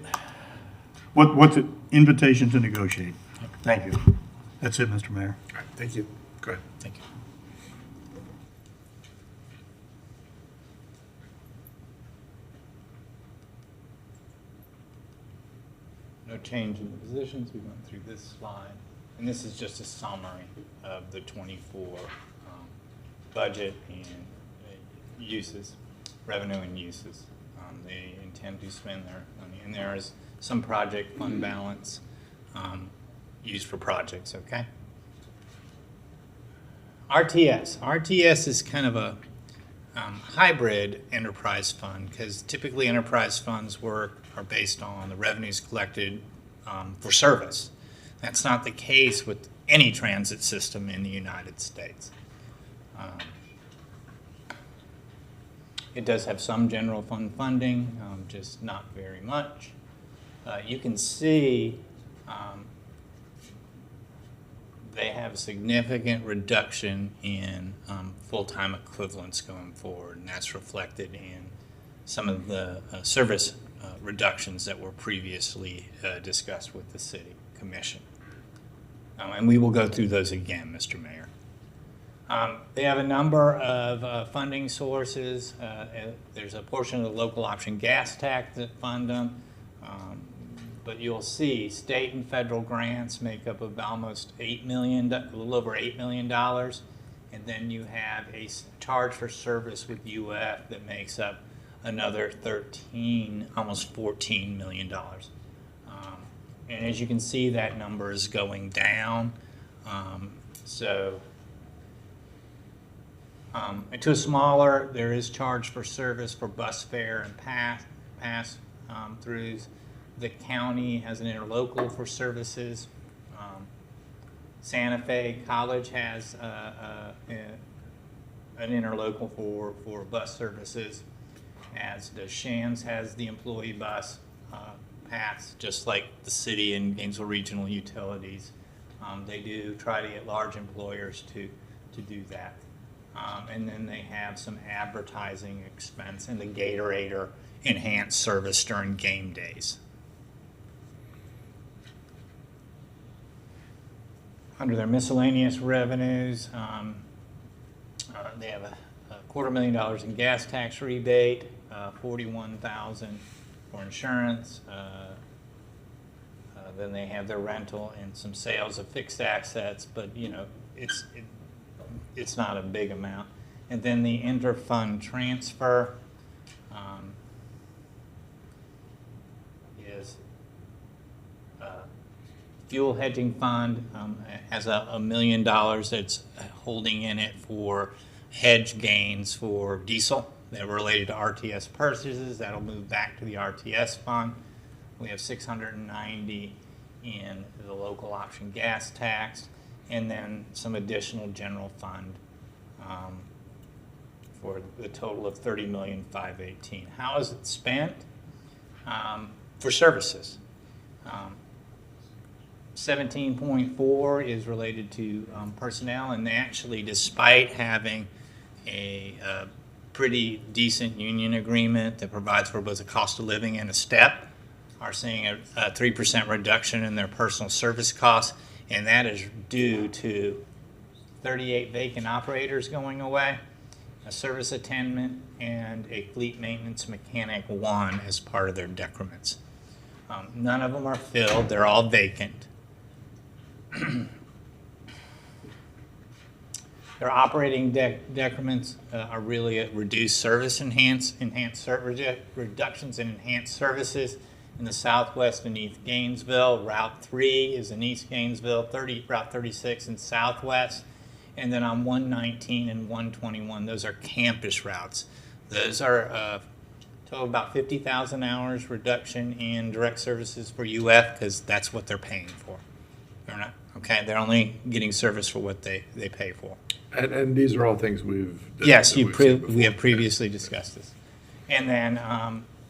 What's it? Invitation to negotiate. Thank you. That's it, Mr. Mayor. All right, thank you. Go ahead. Thank you. No change in the positions. We went through this slide, and this is just a summary of the 24 budget and uses, revenue and uses. They intend to spend their money, and there is some project fund balance used for projects. Okay. RTS is kind of a hybrid enterprise fund, because typically enterprise funds are based on the revenues collected for service. That's not the case with any transit system in the United States. It does have some general fund funding, just not very much. You can see they have a significant reduction in full-time equivalents going forward, and that's reflected in some of the service reductions that were previously discussed with the city commission. And we will go through those again, Mr. Mayor. They have a number of funding sources. There's a portion of the local option gas tax that fund them. But you'll see state and federal grants make up of almost $8 million, a little over $8 million. And then you have a charge for service with UF that makes up another 13, almost $14 million. And as you can see, that number is going down. And to a smaller, there is charge for service for bus fare and pass throughs. The county has an interlocal for services. Santa Fe College has an interlocal for bus services, as does Shands has the employee bus pass, just like the city and Gainesville Regional Utilities. They do try to get large employers to do that. And then they have some advertising expense and the Gatorade enhanced service during game days. Under their miscellaneous revenues, they have a $250,000 in gas tax rebate, $41,000 for insurance. Then they have their rental and some sales of fixed assets, but you know it's not a big amount. And then the interfund transfer is fuel hedging fund has $1 million that's holding in it for hedge gains for diesel that were related to RTS purchases. That'll move back to the RTS fund. We have $690 in the local option gas tax, and then some additional general fund for the total of $30,518,000. How is it spent? For services. 17.4 is related to personnel, and actually, despite having a pretty decent union agreement that provides for both a cost of living and a step, are seeing a 3% reduction in their personal service costs, and that is due to 38 vacant operators going away, a service attendant, and a fleet maintenance mechanic 1 as part of their decrements. None of them are filled, they're all vacant. Their operating decrements are really a reduced service reductions in enhanced services in the southwest and East Gainesville. Route 3 is in East Gainesville, Route 36 in southwest, and then on 119 and 121, those are campus routes. Those are total about 50,000 hours reduction in direct services for UF because that's what they're paying for. They're not, okay, they're only getting service for what they pay for. And these are all things we've done. Yes, we have previously discussed this. And then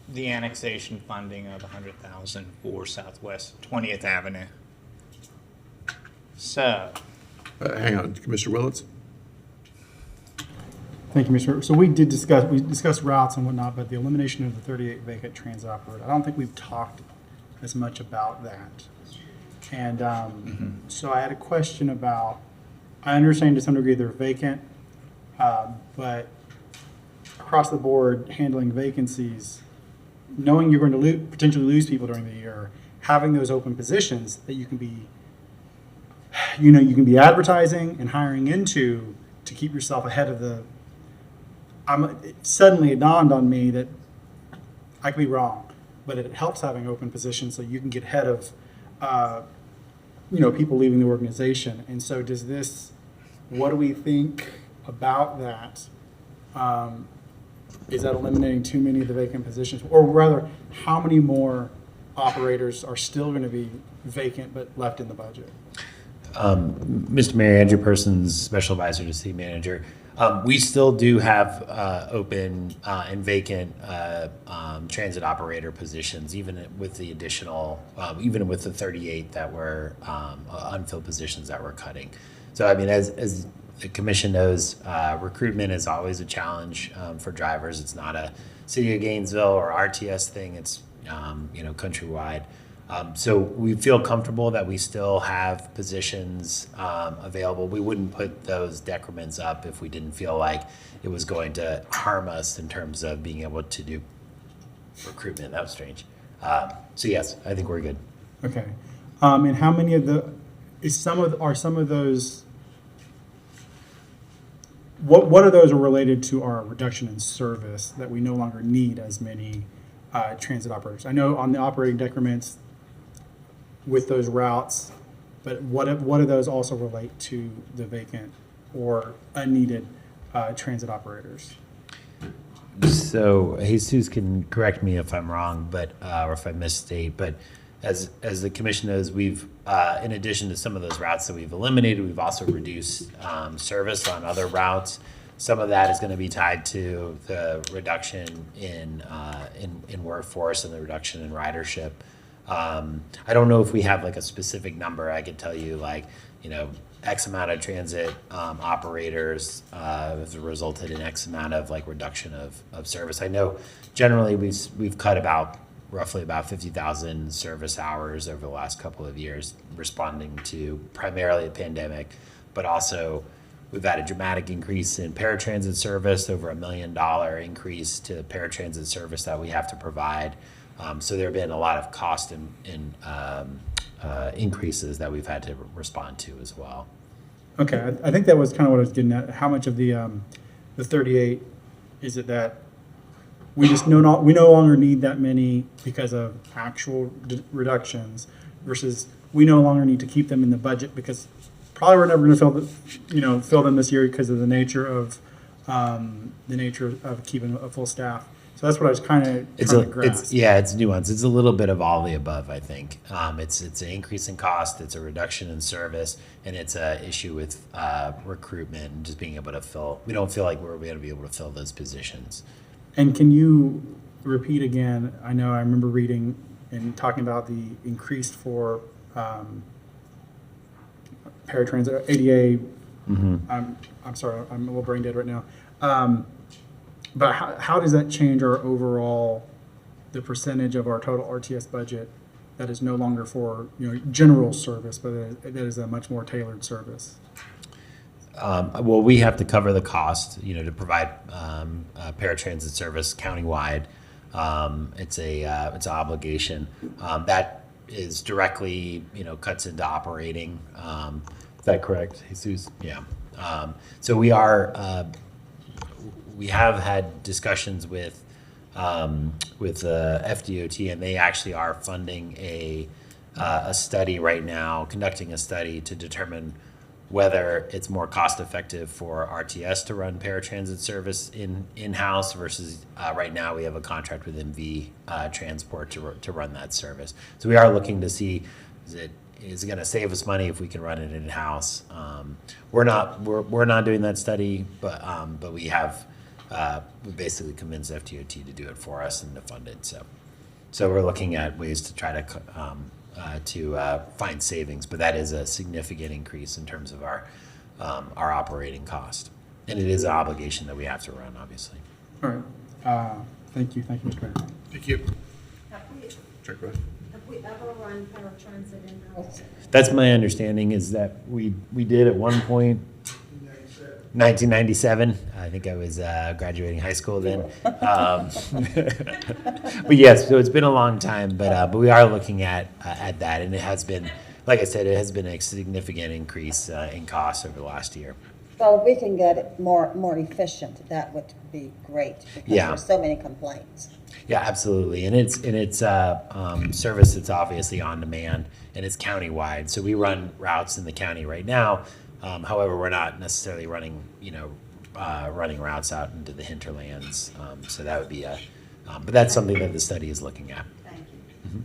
the annexation funding of $100,000 for Southwest 20th Avenue. So. Hang on, Commissioner Willets? Thank you, Mr. So we discussed routes and whatnot, but the elimination of the 38 vacant transit operators, I don't think we've talked as much about that. And so I had a question about, I understand to some degree they're vacant, but across the board, handling vacancies, knowing you're going to potentially lose people during the year, having those open positions that you can be, you can be advertising and hiring into to keep yourself ahead of the. Suddenly it dawned on me that I could be wrong, but it helps having open positions so you can get ahead of, people leaving the organization. And so what do we think about that? Is that eliminating too many of the vacant positions? Or rather, how many more operators are still going to be vacant but left in the budget? Mr. Mayor, Andrew Persons, Special Advisor to City Manager. We still do have open and vacant transit operator positions, even with the additional, even with the 38 that were unfilled positions that we're cutting. So, I mean, as the commission knows, recruitment is always a challenge for drivers. It's not a City of Gainesville or RTS thing. It's countrywide. So we feel comfortable that we still have positions available. We wouldn't put those decrements up if we didn't feel like it was going to harm us in terms of being able to do recruitment. That was strange. So yes, I think we're good. Okay. And how many of are some of those, what are those related to our reduction in service that we no longer need as many transit operators? I know on the operating decrements with those routes, but what do those also relate to the vacant or unneeded transit operators? So Jesus can correct me if I'm wrong, but or if I misstate. But as the commission knows, we've in addition to some of those routes that we've eliminated, we've also reduced service on other routes. Some of that is going to be tied to the reduction in workforce and the reduction in ridership. I don't know if we have like a specific number. I could tell you X amount of transit operators has resulted in X amount of reduction of service. I know generally we've cut roughly about 50,000 service hours over the last couple of years, responding to primarily the pandemic, but also we've had a dramatic increase in paratransit service, over $1 million increase to paratransit service that we have to provide. So there have been a lot of cost increases that we've had to respond to as well. Okay, I think that was kind of what I was getting at. How much of the 38 is it that we no longer need that many because of actual reductions versus we no longer need to keep them in the budget because probably we're never going to fill them this year because of the nature of keeping a full staff. So that's what I was kind of trying to grasp. It's nuanced. It's a little bit of all the above, I think. It's an increase in cost, it's a reduction in service, and it's an issue with recruitment and just being able to fill. We don't feel like we're going to be able to fill those positions. And can you repeat again? I know I remember reading and talking about the increased for paratransit, ADA. I'm sorry, I'm a little brain dead right now. But how does that change our overall, the percentage of our total RTS budget that is no longer for general service, but that is a much more tailored service? Well, we have to cover the cost, to provide paratransit service countywide. It's an obligation that is directly, cuts into operating. Is that correct, Jesus? Yeah. So we have had discussions with FDOT, and they actually are funding a study right now, conducting a study to determine whether it's more cost effective for RTS to run paratransit service in-house versus right now we have a contract with MV Transport to run that service. So we are looking to see is it going to save us money if we can run it in-house. We're not doing that study, but we have we basically convinced FDOT to do it for us and to fund it. So we're looking at ways to try to find savings, but that is a significant increase in terms of our operating cost, and it is an obligation that we have to run, obviously. All right. Thank you, Mr. Mayor. Thank you. Have we ever run paratransit in-house? That's my understanding is that we did at one point. 1997. I think I was graduating high school then. But yes, so it's been a long time, but we are looking at that, and it has been, like I said, it has been a significant increase in costs over the last year. So if we can get it more efficient, that would be great because there's so many complaints. Yeah, absolutely, and it's service that's obviously on demand, and it's countywide. So we run routes in the county right now. However, we're not necessarily running routes out into the hinterlands. So that would be but that's something that the study is looking at. Thank you. Mm-hmm.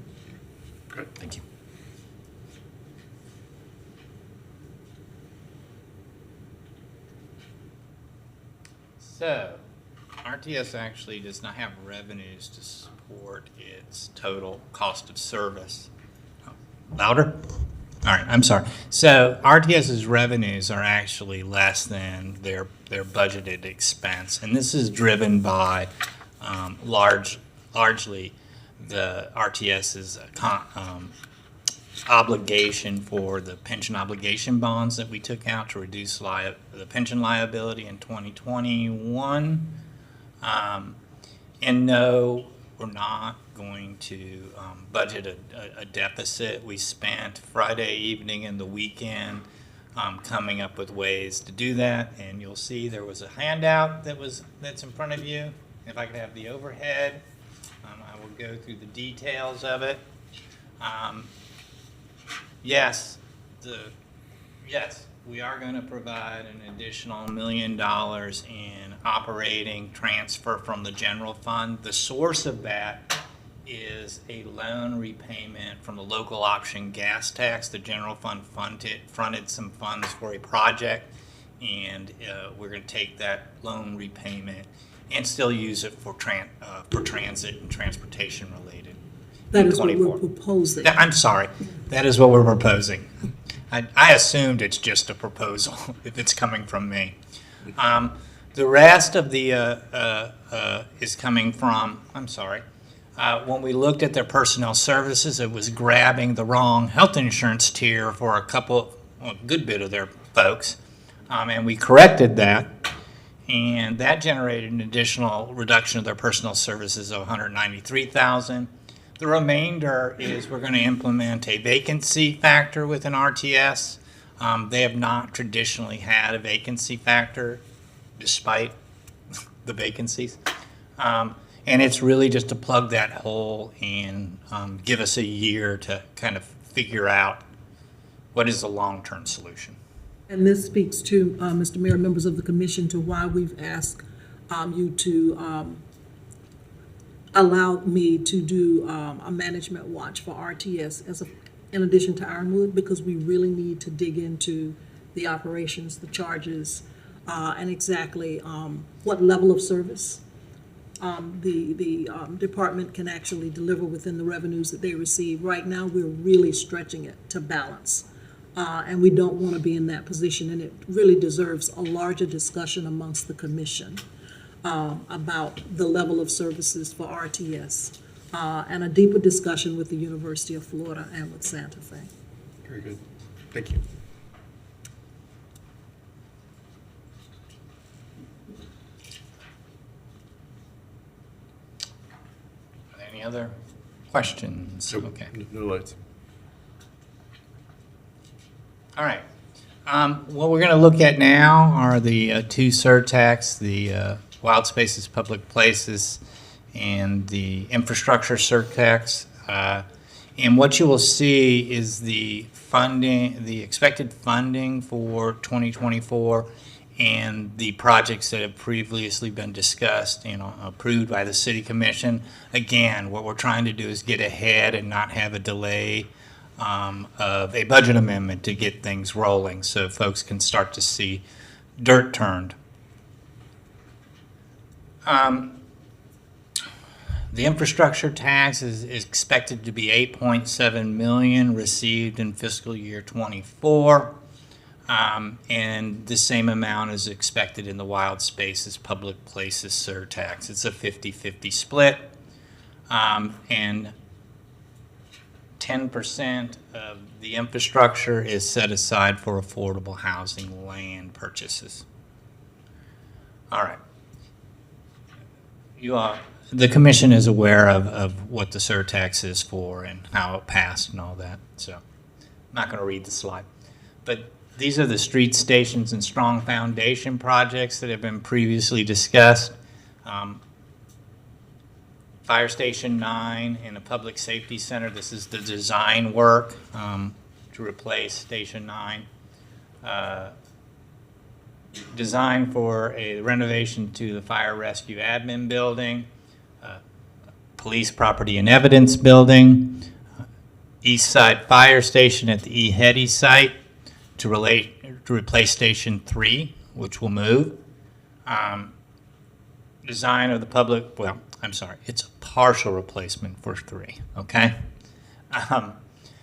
Good, thank you. So, RTS actually does not have revenues to support its total cost of service. Louder? All right, I'm sorry. So RTS's revenues are actually less than their budgeted expense, and this is driven by largely the RTS's obligation for the pension obligation bonds that we took out to reduce the pension liability in 2021. And no, we're not going to budget a deficit. We spent Friday evening and the weekend coming up with ways to do that, and you'll see there was a handout that's in front of you. If I could have the overhead, I will go through the details of it. Yes, we are going to provide an additional $1 million in operating transfer from the general fund. The source of that is a loan repayment from the local option gas tax. The general fund fronted some funds for a project, and we're going to take that loan repayment and still use it for transit and transportation related. That is what 24. we're proposing. I'm sorry. That is what we're proposing. I assumed it's just a proposal if it's coming from me. The rest of the is coming from, I'm sorry, when we looked at their personnel services, it was grabbing the wrong health insurance tier for a good bit of their folks, and we corrected that, and that generated an additional reduction of their personnel services of $193,000. The remainder is we're going to implement a vacancy factor within RTS. They have not traditionally had a vacancy factor despite the vacancies. And it's really just to plug that hole and give us a year to kind of figure out what is the long-term solution. And this speaks to, Mr. Mayor, members of the commission, to why we've asked you to allow me to do a management watch for RTS in addition to Ironwood, because we really need to dig into the operations, the charges, and exactly what level of service the department can actually deliver within the revenues that they receive. Right now, we're really stretching it to balance, and we don't want to be in that position, and it really deserves a larger discussion amongst the commission about the level of services for RTS, and a deeper discussion with the University of Florida and with Santa Fe. Very good. Thank you. Any other questions? Nope. Okay. No lights. All right. What we're going to look at now are the two surtax, the wild spaces, public places, and the infrastructure surtax. And what you will see is the funding, the expected funding for 2024, and the projects that have previously been discussed, approved by the City Commission. Again, what we're trying to do is get ahead and not have a delay of a budget amendment to get things rolling so folks can start to see dirt turned. The infrastructure tax is expected to be $8.7 million received in fiscal year 24. And the same amount is expected in the wild spaces, public places surtax. It's a 50-50 split. And 10% of the infrastructure is set aside for affordable housing land purchases. All right. The commission is aware of what the surtax is for and how it passed and all that. So I'm not going to read the slide. But these are the street stations and strong foundation projects that have been previously discussed. Fire Station 9 and a public safety center. This is the design work to replace Station 9. Design for a renovation to the fire rescue admin building, police property and evidence building, East Side Fire Station at the E. Hetty site to replace Station 3, which will move. design of the public, well, I'm sorry, it's a partial replacement for 3, okay?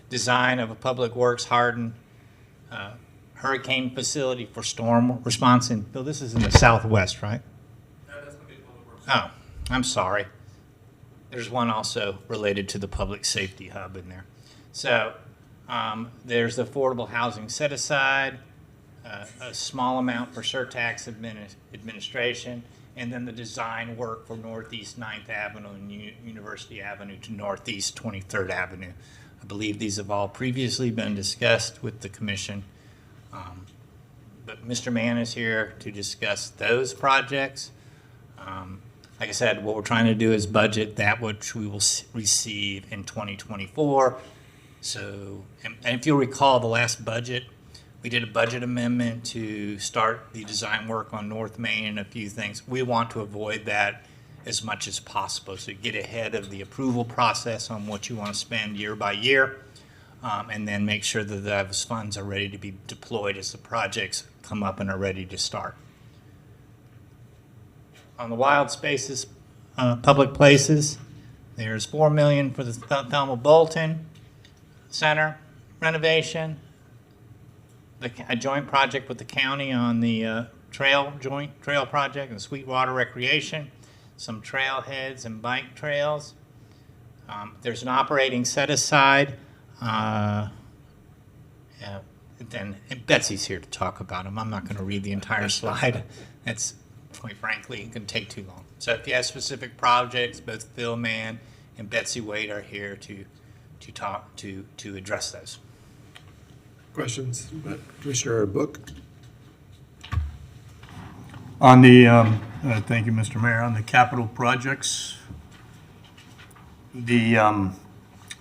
Design of a public works hardened hurricane facility for storm response in, Bill, this is in the southwest, right? No, that's going to be public works. Oh, I'm sorry. There's one also related to the public safety hub in there. So there's the affordable housing set aside, a small amount for surtax administration, and then the design work for Northeast 9th Avenue and University Avenue to Northeast 23rd Avenue. I believe these have all previously been discussed with the commission. But Mr. Mann is here to discuss those projects. Like I said, what we're trying to do is budget that which we will receive in 2024. So, and if you'll recall the last budget, we did a budget amendment to start the design work on North Main and a few things. We want to avoid that as much as possible. So get ahead of the approval process on what you want to spend year by year. And then make sure that those funds are ready to be deployed as the projects come up and are ready to start. On the wild spaces, public places, there's $4 million for the Thelma Bolton Center renovation, a joint project with the county on the joint trail project and Sweetwater Recreation, some trailheads and bike trails. There's an operating set aside. Then Betsy's here to talk about them. I'm not going to read the entire slide. That's, quite frankly, going to take too long. So if you have specific projects, both Phil Mann and Betsy Wade are here to address those. Questions? Commissioner Book? On the, thank you, Mr. Mayor, on the capital projects, the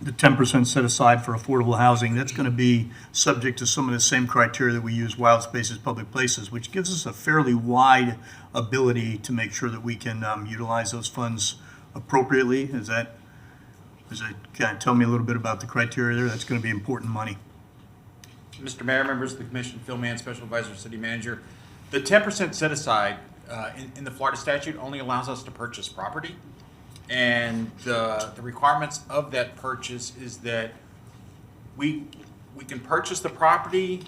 10% set aside for affordable housing, that's going to be subject to some of the same criteria that we use wild spaces, public places, which gives us a fairly wide ability to make sure that we can utilize those funds appropriately. Is that, kind of tell me a little bit about the criteria there? That's going to be important money. Mr. Mayor, members of the commission, Phil Mann, Special Advisor, City Manager. The 10% set aside in the Florida statute only allows us to purchase property. And the requirements of that purchase is that we can purchase the property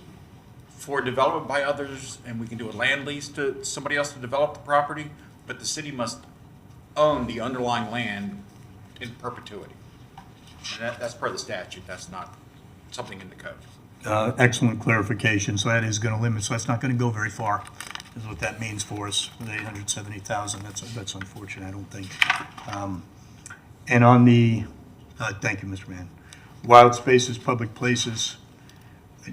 for development by others, and we can do a land lease to somebody else to develop the property, but the city must own the underlying land in perpetuity. And that's per the statute. That's not something in the code. Excellent clarification. So that is going to limit, so that's not going to go very far, is what that means for us with 870,000. That's unfortunate, I don't think. And on the, thank you, Mr. Mann. Wild spaces, public places,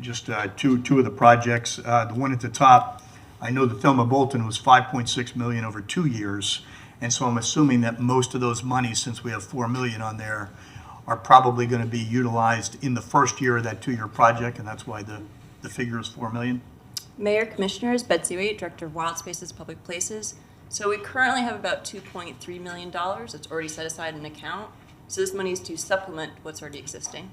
just two of the projects. The one at the top, I know that Thelma Bolton was $5.6 million over 2 years, and so I'm assuming that most of those monies, since we have $4 million on there, are probably going to be utilized in the first year of that 2-year project, and that's why the figure is $4 million. Mayor, Commissioners, Betsy Wade, Director of Wild Spaces, Public Places. So we currently have about $2.3 million that's already set aside in an account. So this money is to supplement what's already existing.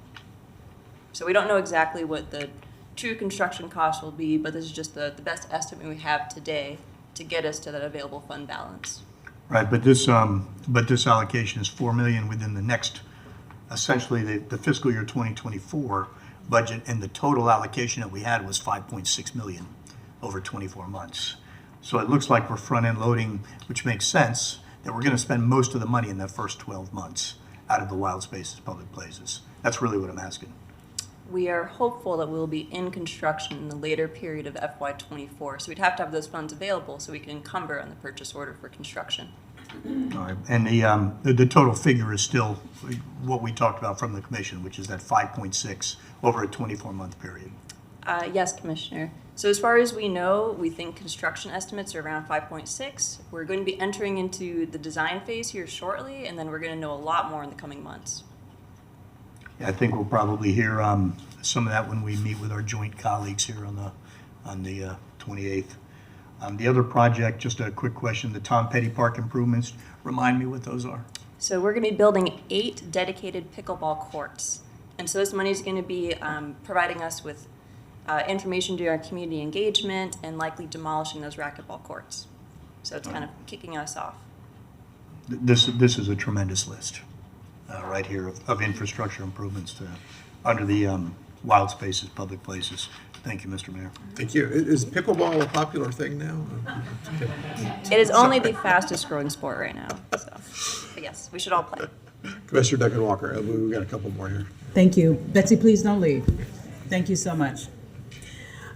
So we don't know exactly what the true construction cost will be, but this is just the best estimate we have today to get us to that available fund balance. Right, but this allocation is $4 million within the next, essentially the fiscal year 2024 budget, and the total allocation that we had was $5.6 million over 24 months. So it looks like we're front-end loading, which makes sense, that we're going to spend most of the money in that first 12 months out of the wild spaces, public places. That's really what I'm asking. We are hopeful that we'll be in construction in the later period of FY24. So we'd have to have those funds available so we can encumber on the purchase order for construction. All right, and the total figure is still what we talked about from the commission, which is that 5.6 over a 24-month period. Yes, Commissioner. So as far as we know, we think construction estimates are around 5.6. We're going to be entering into the design phase here shortly, and then we're going to know a lot more in the coming months. Yeah, I think we'll probably hear some of that when we meet with our joint colleagues here on the 28th. The other project, just a quick question, the Tom Petty Park improvements, remind me what those are. So we're going to be building 8 dedicated pickleball courts. And so this money is going to be providing us with information during our community engagement and likely demolishing those racquetball courts. So it's kind of kicking us off. this is a tremendous list right here of infrastructure improvements under the wild spaces, public places. Thank you, Mr. Mayor. Thank you. Is pickleball a popular thing now? It is only the fastest growing sport right now, so, but yes, we should all play. Commissioner Duncan Walker, we've got a couple more here. Thank you. Betsy, please don't leave. Thank you so much.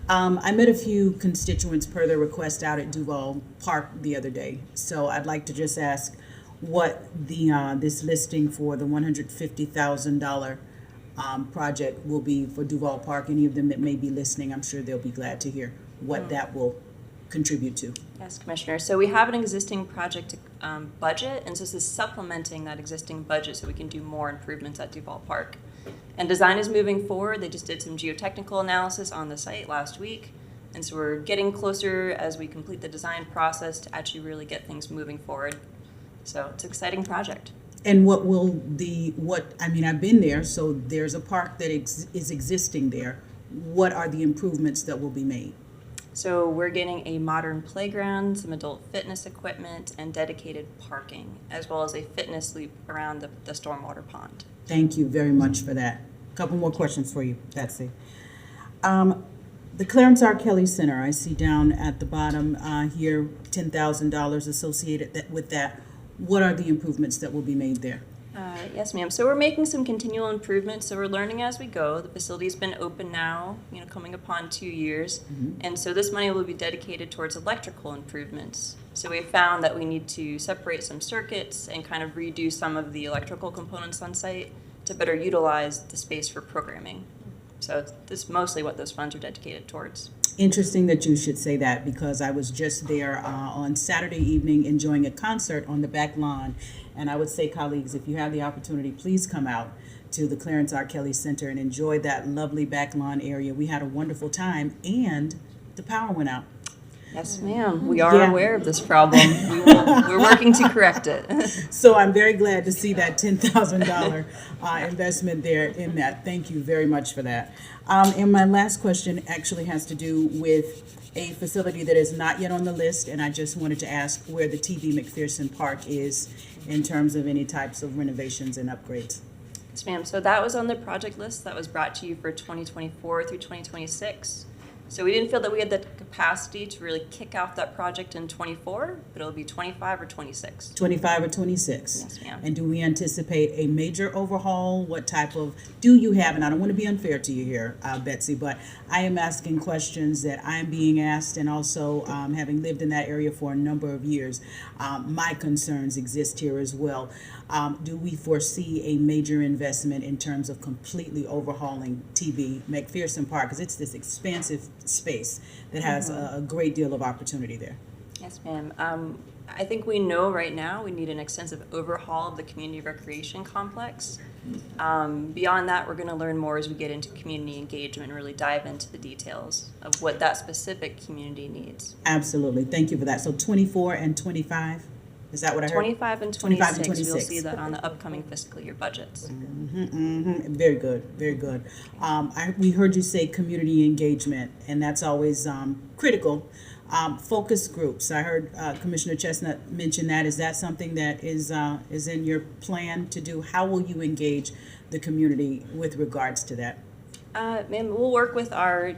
I met a few constituents per their request out at Duval Park the other day. So I'd like to just ask what this listing for the $150,000 project will be for Duval Park. Any of them that may be listening, I'm sure they'll be glad to hear what that will contribute to. Yes, Commissioner. So we have an existing project budget, and so this is supplementing that existing budget so we can do more improvements at Duval Park. And design is moving forward. They just did some geotechnical analysis on the site last week, and so we're getting closer as we complete the design process to actually really get things moving forward. So it's an exciting project. And what will I've been there, so there's a park that is existing there. What are the improvements that will be made? So we're getting a modern playground, some adult fitness equipment, and dedicated parking, as well as a fitness loop around the stormwater pond. Thank you very much for that. A couple more questions for you, Betsy. The Clarence R. Kelly Center, I see down at the bottom here, $10,000 associated with that. What are the improvements that will be made there? Yes, ma'am. So we're making some continual improvements. So we're learning as we go. The facility's been open now, coming upon 2 years. And so this money will be dedicated towards electrical improvements. So we found that we need to separate some circuits and kind of redo some of the electrical components on site to better utilize the space for programming. So this is mostly what those funds are dedicated towards. Interesting that you should say that, because I was just there on Saturday evening enjoying a concert on the back lawn. And I would say, colleagues, if you have the opportunity, please come out to the Clarence R. Kelly Center and enjoy that lovely back lawn area. We had a wonderful time, and the power went out. Yes, ma'am. We are aware of this problem. We're working to correct it. So I'm very glad to see that $10,000 investment there in that. Thank you very much for that. And my last question actually has to do with a facility that is not yet on the list, and I just wanted to ask where the T.B. McPherson Park is in terms of any types of renovations and upgrades. Yes, ma'am. So that was on the project list that was brought to you for 2024 through 2026. So we didn't feel that we had the capacity to really kick off that project in 24, but it'll be 25 or 26. 25 or 26? Yes, ma'am. And do we anticipate a major overhaul? What type of, do you have, and I don't want to be unfair to you here, Betsy, but I am asking questions that I'm being asked, and also having lived in that area for a number of years, my concerns exist here as well. Do we foresee a major investment in terms of completely overhauling T.B. McPherson Park? Because it's this expansive space that has a great deal of opportunity there. Yes, ma'am. I think we know right now we need an extensive overhaul of the community recreation complex. Beyond that, we're going to learn more as we get into community engagement and really dive into the details of what that specific community needs. Absolutely. Thank you for that. So 24 and 25? Is that what I heard? 25 and 25 and 26. We'll 26. see that on the upcoming fiscal year budgets. Very good, very good. We heard you say community engagement, and that's always critical. Focus groups, I heard Commissioner Chestnut mention that. Is that something that is in your plan to do? How will you engage the community with regards to that? Ma'am, we'll work with our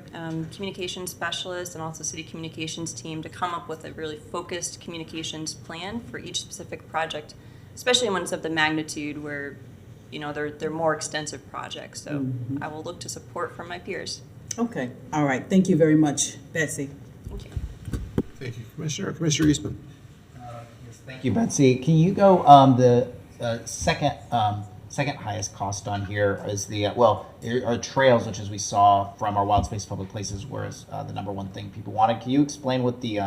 communications specialist and also city communications team to come up with a really focused communications plan for each specific project, especially when it's of the magnitude where, they're more extensive projects. So I will look to support from my peers. Okay, all right. Thank you very much, Betsy. Thank you. Thank you, Commissioner. Commissioner Eastman. Thank you, Betsy. Can you go the second highest cost on here is the our trails, which as we saw from our wild space public places was the number one thing people wanted. Can you explain what the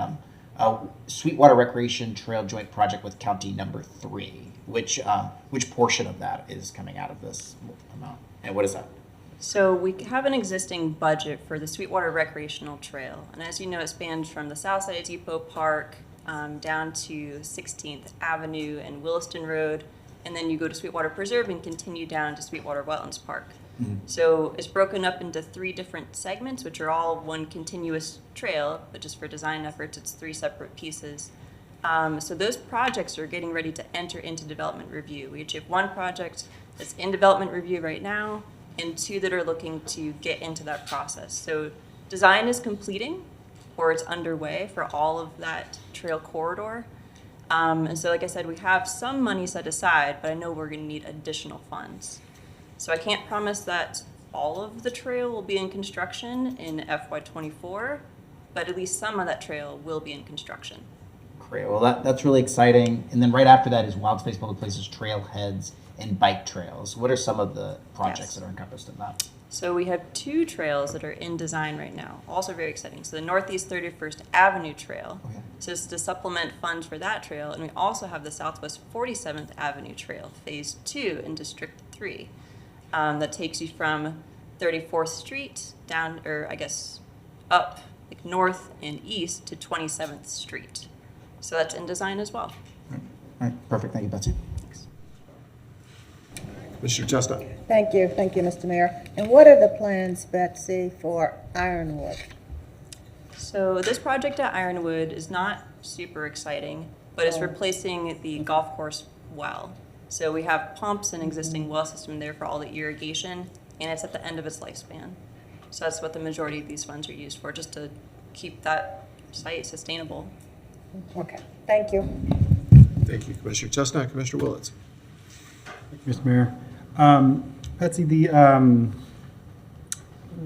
Sweetwater Recreation Trail Joint Project with County Number 3, which portion of that is coming out of this amount, and what is that? So we have an existing budget for the Sweetwater Recreational Trail, and as you know, it spans from the south side of Depot Park down to 16th Avenue and Williston Road, and then you go to Sweetwater Preserve and continue down to Sweetwater Wetlands Park. So it's broken up into 3 different segments, which are all one continuous trail, but just for design efforts, it's 3 separate pieces. So those projects are getting ready to enter into development review. We each have one project that's in development review right now and two that are looking to get into that process. So design is completing or it's underway for all of that trail corridor. And so like I said, we have some money set aside, but I know we're gonna need additional funds. So I can't promise that all of the trail will be in construction in FY24, but at least some of that trail will be in construction. Great. Well, that's really exciting. And then right after that is Wild Space Public Places, trailheads, and bike trails. What are some of the projects Yes. that are encompassed in that? So we have two trails that are in design right now, also very exciting. So the Northeast 31st Avenue Trail, Okay. so it's to supplement funds for that trail. And we also have the Southwest 47th Avenue Trail, Phase 2 in District 3, that takes you from 34th Street down, or I guess up, like north and east to 27th Street. So that's in design as well. All right, perfect. Thank you, Betsy. Mr. Chestnut. Thank you, Mr. Mayor. And what are the plans, Betsy, for Ironwood? So this project at Ironwood is not super exciting, but it's replacing the golf course well. So we have pumps and existing well system there for all the irrigation, and it's at the end of its lifespan. So that's what the majority of these funds are used for, just to keep that site sustainable. Okay, thank you. Thank you, Commissioner Chestnut. Commissioner Willetts. Mr. Mayor. Betsy,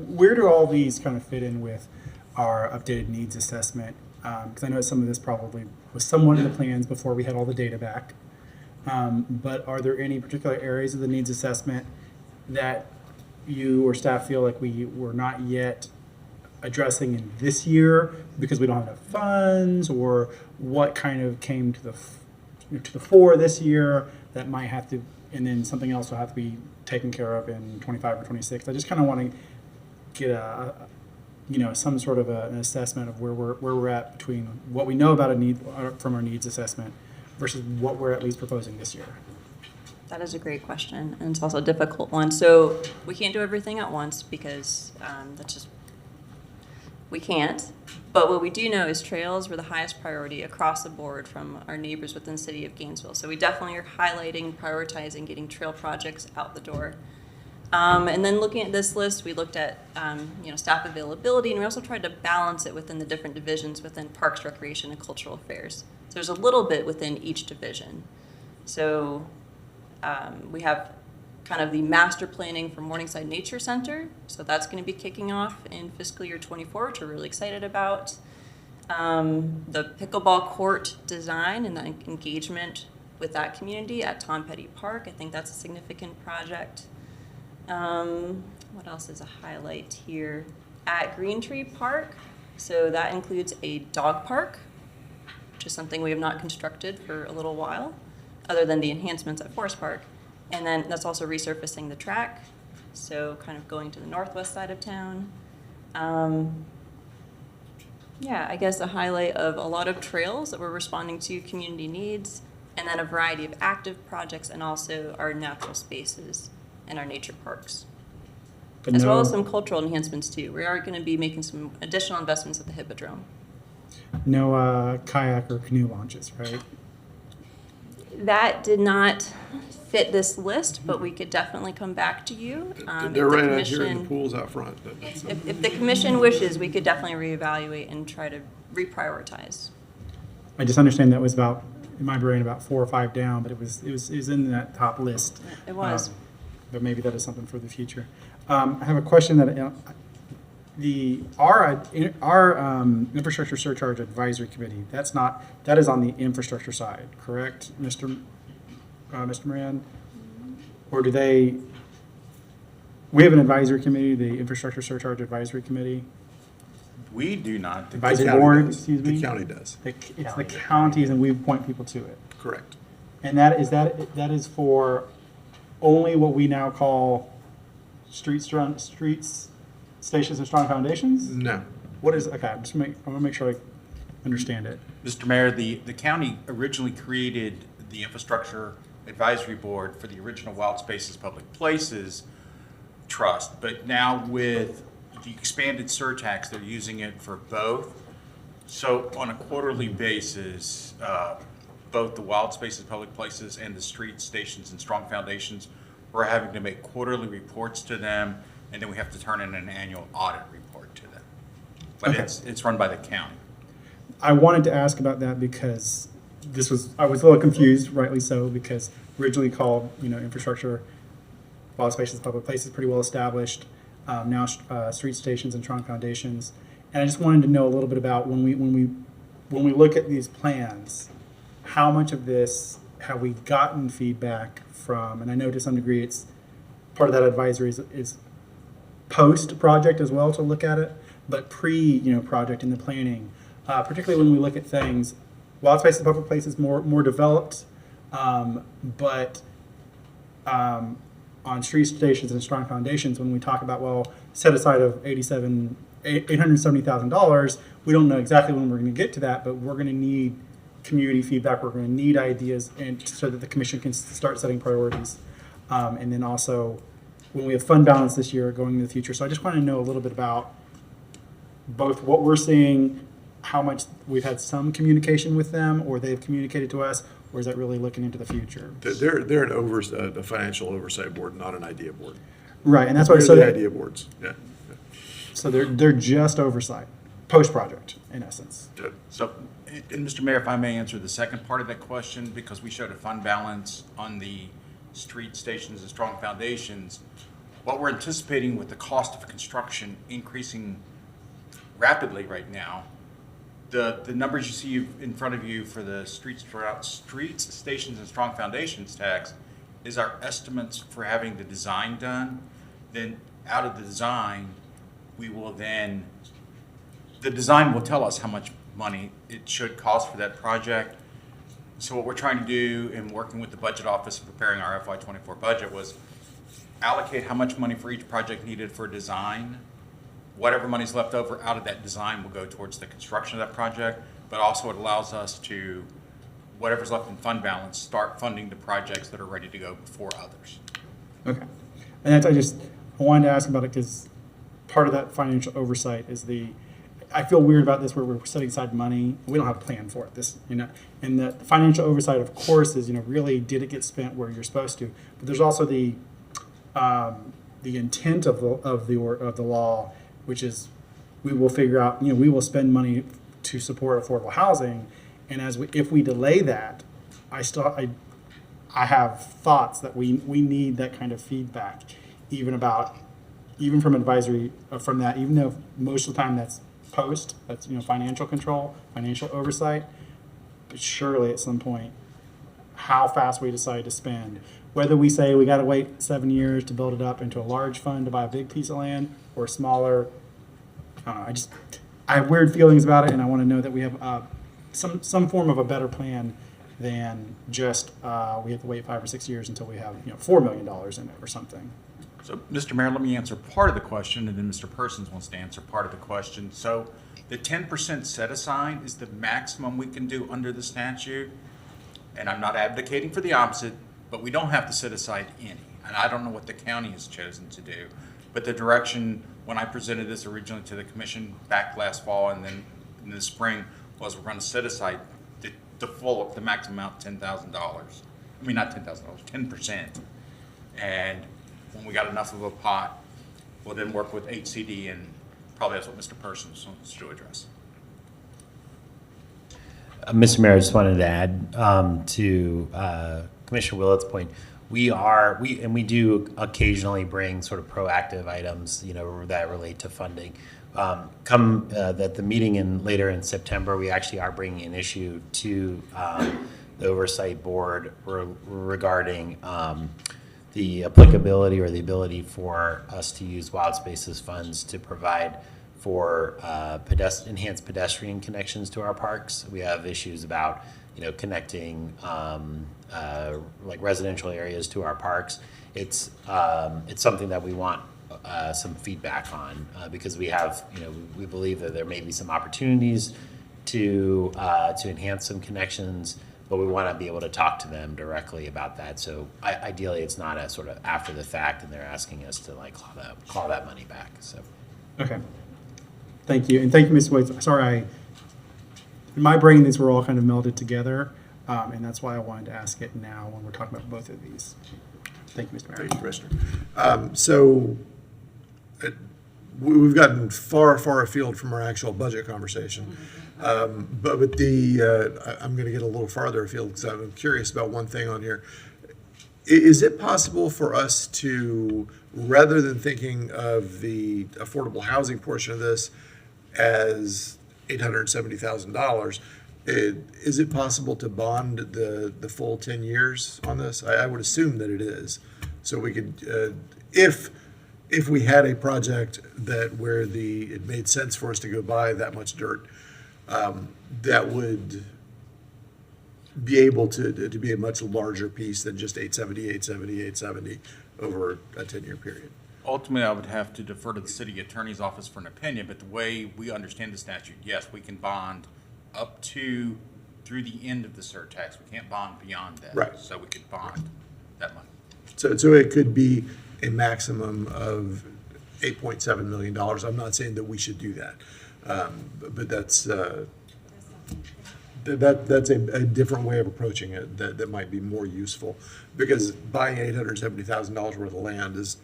where do all these kind of fit in with our updated needs assessment? Because I know some of this probably was somewhat in the plans before we had all the data back. But are there any particular areas of the needs assessment that you or staff feel like we were not yet addressing in this year because we don't have enough funds, or what kind of came to the fore this year that might have to, and then something else will have to be taken care of in 25 or 26? I just kind of want to get some sort of an assessment of where we're at between what we know about a need from our needs assessment versus what we're at least proposing this year. That is a great question, and it's also a difficult one. So we can't do everything at once because we can't. But what we do know is trails were the highest priority across the board from our neighbors within the city of Gainesville. So we definitely are highlighting, prioritizing getting trail projects out the door. And then looking at this list, we looked at staff availability, and we also tried to balance it within the different divisions within Parks, Recreation, and Cultural Affairs. So there's a little bit within each division. So we have kind of the master planning for Morningside Nature Center. So that's going to be kicking off in fiscal year 24, which we're really excited about. The pickleball court design and the engagement with that community at Tom Petty Park. I think that's a significant project. What else is a highlight here? At Green Tree Park, so that includes a dog park, which is something we have not constructed for a little while, other than the enhancements at Forest Park. And then that's also resurfacing the track, so kind of going to the northwest side of town. I guess a highlight of a lot of trails that we're responding to community needs, and then a variety of active projects, and also our natural spaces and our nature parks, as well as some cultural enhancements too. We are going to be making some additional investments at the Hippodrome. No kayak or canoe launches, right? That did not fit this list, but we could definitely come back to you. They're right out here in the pools out front. If the commission wishes, we could definitely reevaluate and try to reprioritize. I just understand that was about, in my brain, about 4 or 5 down, but it was in that top list. It was. But maybe that is something for the future. I have a question that our infrastructure surcharge advisory committee, that is on the infrastructure side, correct, Mr. Moran? Or do we have an advisory committee, the infrastructure surcharge advisory committee? We do not. The Advisory county board, does. excuse me? The county does. It's the counties, and we appoint people to it. Correct. And that is for only what we now call streets, stations, and strong foundations? No. What is, okay, I want to make sure I understand it. Mr. Mayor, the county originally created the Infrastructure Advisory Board for the original Wild Spaces Public Places Trust, but now with the expanded surtax, they're using it for both. So on a quarterly basis, both the Wild Spaces Public Places and the street stations and strong foundations, we're having to make quarterly reports to them, and then we have to turn in an annual audit report to them. But Okay. it's run by the county. I wanted to ask about that because I was a little confused, rightly so, because originally called, infrastructure, wild spaces, public places, pretty well established. Now street stations and strong foundations. And I just wanted to know a little bit about when we look at these plans, how much of this have we gotten feedback from? And I know to some degree it's part of that advisory is post project as well to look at it, but pre project in the planning, particularly when we look at things, wild spaces, public places more developed, but on street stations and strong foundations, when we talk about set aside of $870,000, we don't know exactly when we're going to get to that, but we're going to need community feedback. We're going to need ideas, and so that the commission can start setting priorities. And then also, when we have fund balance this year going into the future. So I just want to know a little bit about both what we're seeing, how much we've had some communication with them, or they've communicated to us, or is that really looking into the future? They're a financial oversight board, not an idea board. Right, and that's why. They're So the idea boards. Yeah. So they're just oversight, post project, in essence. So, and Mr. Mayor, if I may answer the second part of that question, because we showed a fund balance on the street stations and strong foundations. What we're anticipating with the cost of construction increasing rapidly right now, the numbers you see in front of you for the streets, stations, and strong foundations tax is our estimates for having the design done. Then out of the design, the design will tell us how much money it should cost for that project. So what we're trying to do in working with the budget office and preparing our FY24 budget was allocate how much money for each project needed for design. Whatever money's left over out of that design will go towards the construction of that project, but also it allows us to, whatever's left in fund balance, start funding the projects that are ready to go before others. Okay. And I wanted to ask about it because part of that financial oversight is I feel weird about this where we're setting aside money. We don't have a plan for it. And the financial oversight, of course, is, really, did it get spent where you're supposed to? But there's also the intent of the law, which is we will figure out, we will spend money to support affordable housing. And if we delay that, I have thoughts that we need that kind of feedback, even from advisory from that, even though most of the time that's financial control, financial oversight, but surely at some point, how fast we decide to spend, whether we say we got to wait 7 years to build it up into a large fund to buy a big piece of land or smaller. I have weird feelings about it, and I want to know that we have some form of a better plan than just we have to wait 5 or 6 years until we have $4 million in it or something. So, Mr. Mayor, let me answer part of the question, and then Mr. Persons wants to answer part of the question. So, the 10% set aside is the maximum we can do under the statute, and I'm not advocating for the opposite, but we don't have to set aside any. And I don't know what the county has chosen to do, but the direction when I presented this originally to the commission back last fall and then in the spring was we're going to set aside the maximum amount, $10,000. I mean, not $10,000, 10%. And when we got enough of a pot, we'll then work with HCD, and probably that's what Mr. Persons wants to address. Mr. Mayor, I just wanted to add to Commissioner Willett's point. We do occasionally bring sort of proactive items, that relate to funding. At the meeting later in September, we actually are bringing an issue to the oversight board regarding the applicability or the ability for us to use Wild Spaces funds to provide for enhanced pedestrian connections to our parks. We have issues about, connecting like residential areas to our parks. It's something that we want some feedback on because we have, we believe that there may be some opportunities to enhance some connections, but we want to be able to talk to them directly about that. So ideally, it's not a sort of after the fact, and they're asking us to claw that money back. So. Okay. Thank you, and thank you, Ms. Waits. Sorry, in my brain, these were all kind of melded together, and that's why I wanted to ask it now when we're talking about both of these. Thank you, Mr. Mayor. Thank you, Commissioner. So we've gotten far, far afield from our actual budget conversation. But with I'm going to get a little farther afield because I'm curious about one thing on here. Is it possible for us to, rather than thinking of the affordable housing portion of this as $870,000, is it possible to bond the full 10 years on this? I would assume that it is. So we could, if we had a project where it made sense for us to go buy that much dirt, that would be able to be a much larger piece than just 870 over a 10-year period. Ultimately, I would have to defer to the city attorney's office for an opinion, but the way we understand the statute, yes, we can bond up to through the end of the surtax. We can't bond beyond that. Right. So we could bond that money. So it could be a maximum of $8.7 million. I'm not saying that we should do that, but that's a different way of approaching it that might be more useful, because buying $870,000 worth of land is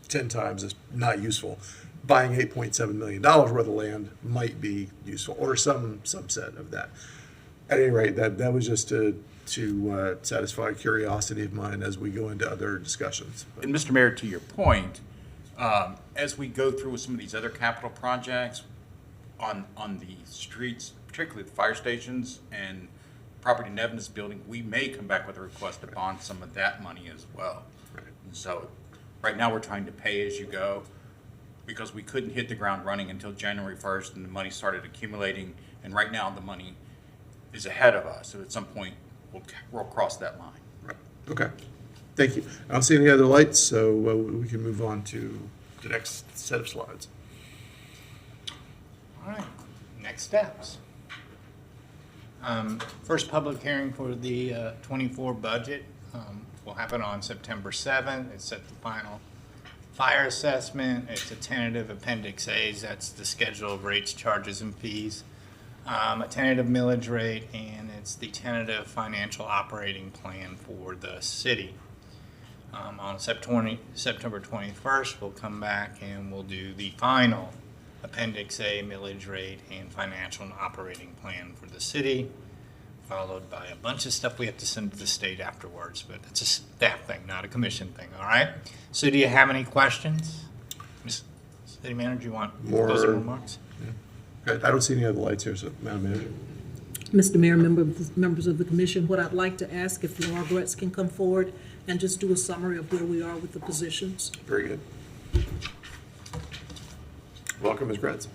10 times as not useful. Buying $8.7 million worth of land might be useful, or some subset of that. At any rate, that was just to satisfy curiosity of mine as we go into other discussions. And Mr. Mayor, to your point, as we go through with some of these other capital projects on the streets, particularly the fire stations and property Nevin is building, we may come back with a request to bond some of that money as well. Right. And so right now we're trying to pay as you go because we couldn't hit the ground running until January 1st and the money started accumulating. And right now the money is ahead of us. So at some point we'll cross that line. Right. Okay. Thank you. I don't see any other lights, so we can move on to the next set of slides. All right, next steps. First public hearing for the 24 budget will happen on September 7th. It's at the final fire assessment. It's a tentative Appendix A's. That's the schedule of rates, charges, and fees. A tentative millage rate, and it's the tentative financial operating plan for the city. On September 21st, we'll come back and we'll do the final Appendix A millage rate and financial and operating plan for the city, followed by a bunch of stuff we have to send to the state afterwards, but it's a staff thing, not a commission thing, all right? So do you have any questions? Ms. City Manager, you want closing remarks? Yeah. Okay. I don't see any other lights here, so Madam Manager. Mr. Mayor, members of the commission, what I'd like to ask if Laura Gretz can come forward and just do a summary of where we are with the positions. Very good. Welcome, Ms. Gretz.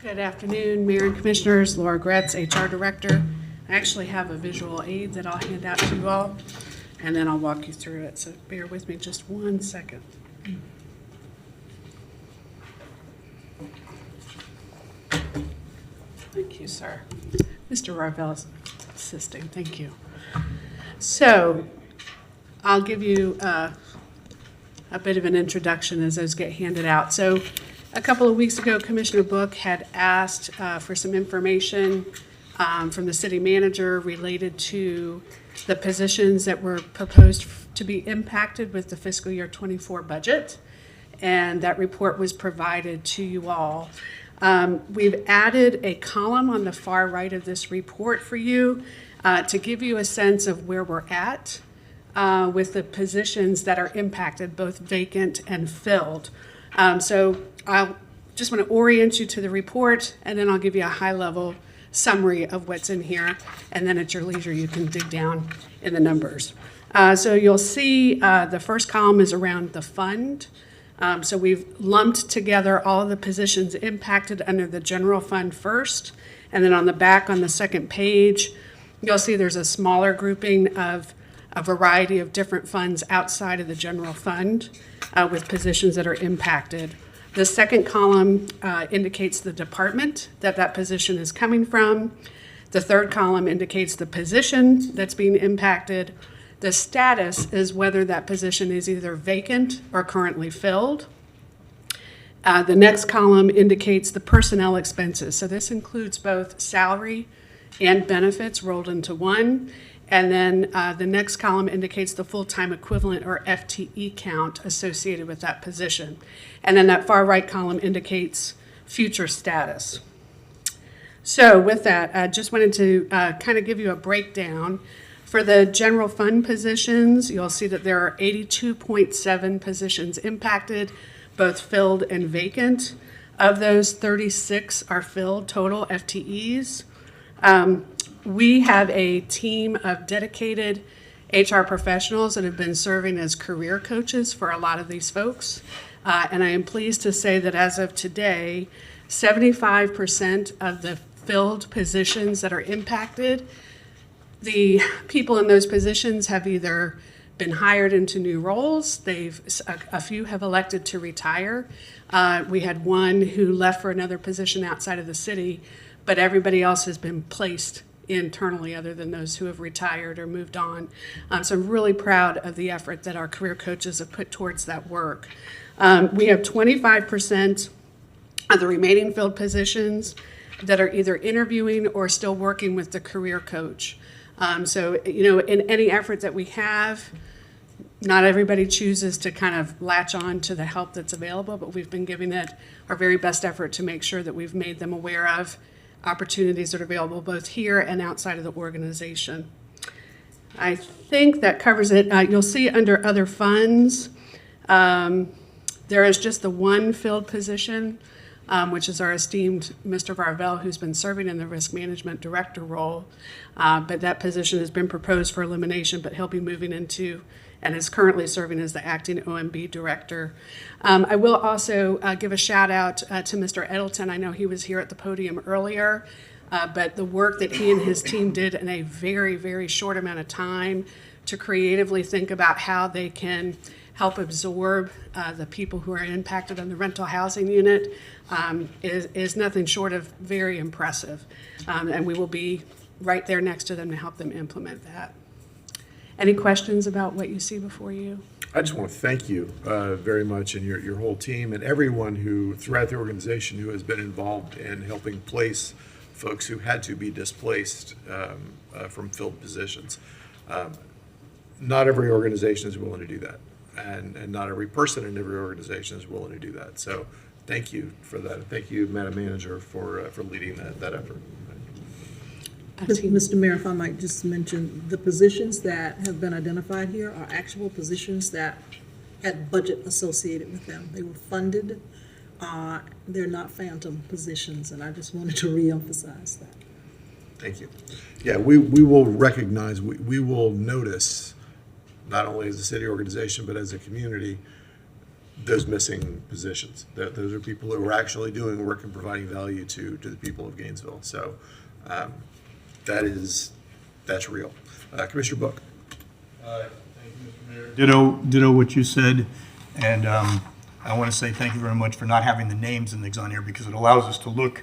Good afternoon, Mayor and Commissioners. Laura Gretz, HR Director. I actually have a visual aid that I'll hand out to you all, and then I'll walk you through it. So bear with me just 1 second. Thank you, sir. Mr. Ravel is assisting. Thank you. So I'll give you a bit of an introduction as those get handed out. So a couple of weeks ago, Commissioner Book had asked for some information from the city manager related to the positions that were proposed to be impacted with the fiscal year 24 budget. And that report was provided to you all. We've added a column on the far right of this report for you to give you a sense of where we're at with the positions that are impacted, both vacant and filled. So I just want to orient you to the report, and then I'll give you a high-level summary of what's in here, and then at your leisure you can dig down in the numbers. So you'll see the first column is around the fund. So we've lumped together all of the positions impacted under the general fund first, and then on the back on the second page, you'll see there's a smaller grouping of a variety of different funds outside of the general fund with positions that are impacted. The second column indicates the department that position is coming from. The third column indicates the position that's being impacted. The status is whether that position is either vacant or currently filled. The next column indicates the personnel expenses. So this includes both salary and benefits rolled into one. And then the next column indicates the full-time equivalent or FTE count associated with that position. And then that far right column indicates future status. So with that, I just wanted to kind of give you a breakdown. For the general fund positions, you'll see that there are 82.7 positions impacted, both filled and vacant. Of those, 36 are filled total FTEs. We have a team of dedicated HR professionals that have been serving as career coaches for a lot of these folks. And I am pleased to say that as of today, 75% of the filled positions that are impacted, the people in those positions have either been hired into new roles, a few have elected to retire. We had one who left for another position outside of the city, but everybody else has been placed internally other than those who have retired or moved on. So I'm really proud of the effort that our career coaches have put towards that work. We have 25% of the remaining filled positions that are either interviewing or still working with the career coach. So, in any effort that we have, not everybody chooses to kind of latch on to the help that's available, but we've been giving it our very best effort to make sure that we've made them aware of opportunities that are available both here and outside of the organization. I think that covers it. You'll see under other funds, there is just the one filled position, which is our esteemed Mr. Varvel, who's been serving in the risk management director role. But that position has been proposed for elimination, but he'll be moving into and is currently serving as the acting OMB director. I will also give a shout out to Mr. Edelton. I know he was here at the podium earlier, but the work that he and his team did in a very, very short amount of time to creatively think about how they can help absorb the people who are impacted on the rental housing unit is nothing short of very impressive. And we will be right there next to them to help them implement that. Any questions about what you see before you? I just want to thank you very much, and your whole team and everyone who throughout the organization who has been involved in helping place folks who had to be displaced from filled positions. Not every organization is willing to do that, and not every person in every organization is willing to do that. So thank you for that. Thank you, Madam Manager, for leading that effort. Mr. Mayor, if I might just mention, the positions that have been identified here are actual positions that had budget associated with them. They were funded. They're not phantom positions, and I just wanted to reemphasize that. Thank you. Yeah, we will recognize, we will notice, not only as a city organization, but as a community, those missing positions. Those are people who are actually doing work and providing value to the people of Gainesville. So that's real. Commissioner Book. Thank you, Mr. Mayor. Ditto what you said, and I want to say thank you very much for not having the names and things on here, because it allows us to look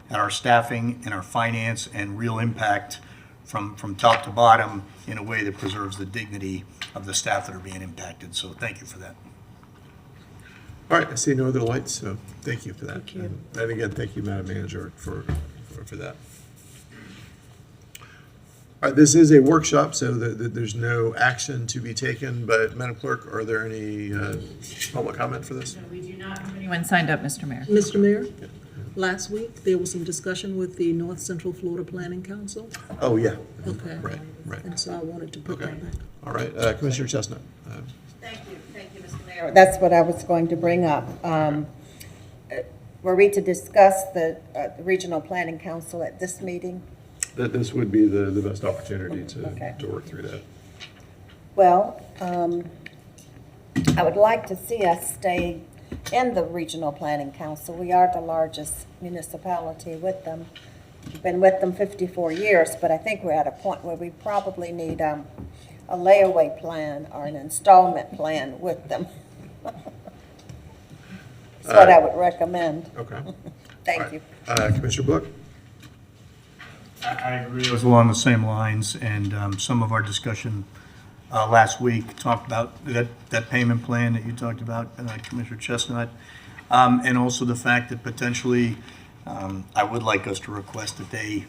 at our staffing and our finance and real impact from top to bottom in a way that preserves the dignity of the staff that are being impacted. So thank you for that. All right, I see no other lights, so thank you for that. Thank you. And again, thank you, Madam Manager, for that. All right, this is a workshop, so there's no action to be taken, but Madam Clerk, are there any public comment for this? No, we do not have anyone signed up, Mr. Mayor. Mr. Mayor, last week, there was some discussion with the North Central Florida Planning Council. Oh, yeah. Okay. Right. And so I wanted to put that back. All right, Commissioner Chestnut. Thank you, Mr. Mayor. That's what I was going to bring up. Were we to discuss the Regional Planning Council at this meeting? That this would be the best opportunity to work through that. Well, I would like to see us stay in the Regional Planning Council. We are the largest municipality with them. We've been with them 54 years, but I think we're at a point where we probably need a layaway plan or an installment plan with them. That's what I would recommend. Okay. Thank you. Commissioner Book? I agree. It was along the same lines, and some of our discussion last week talked about that payment plan that you talked about, Commissioner Chestnut. And also the fact that potentially, I would like us to request that they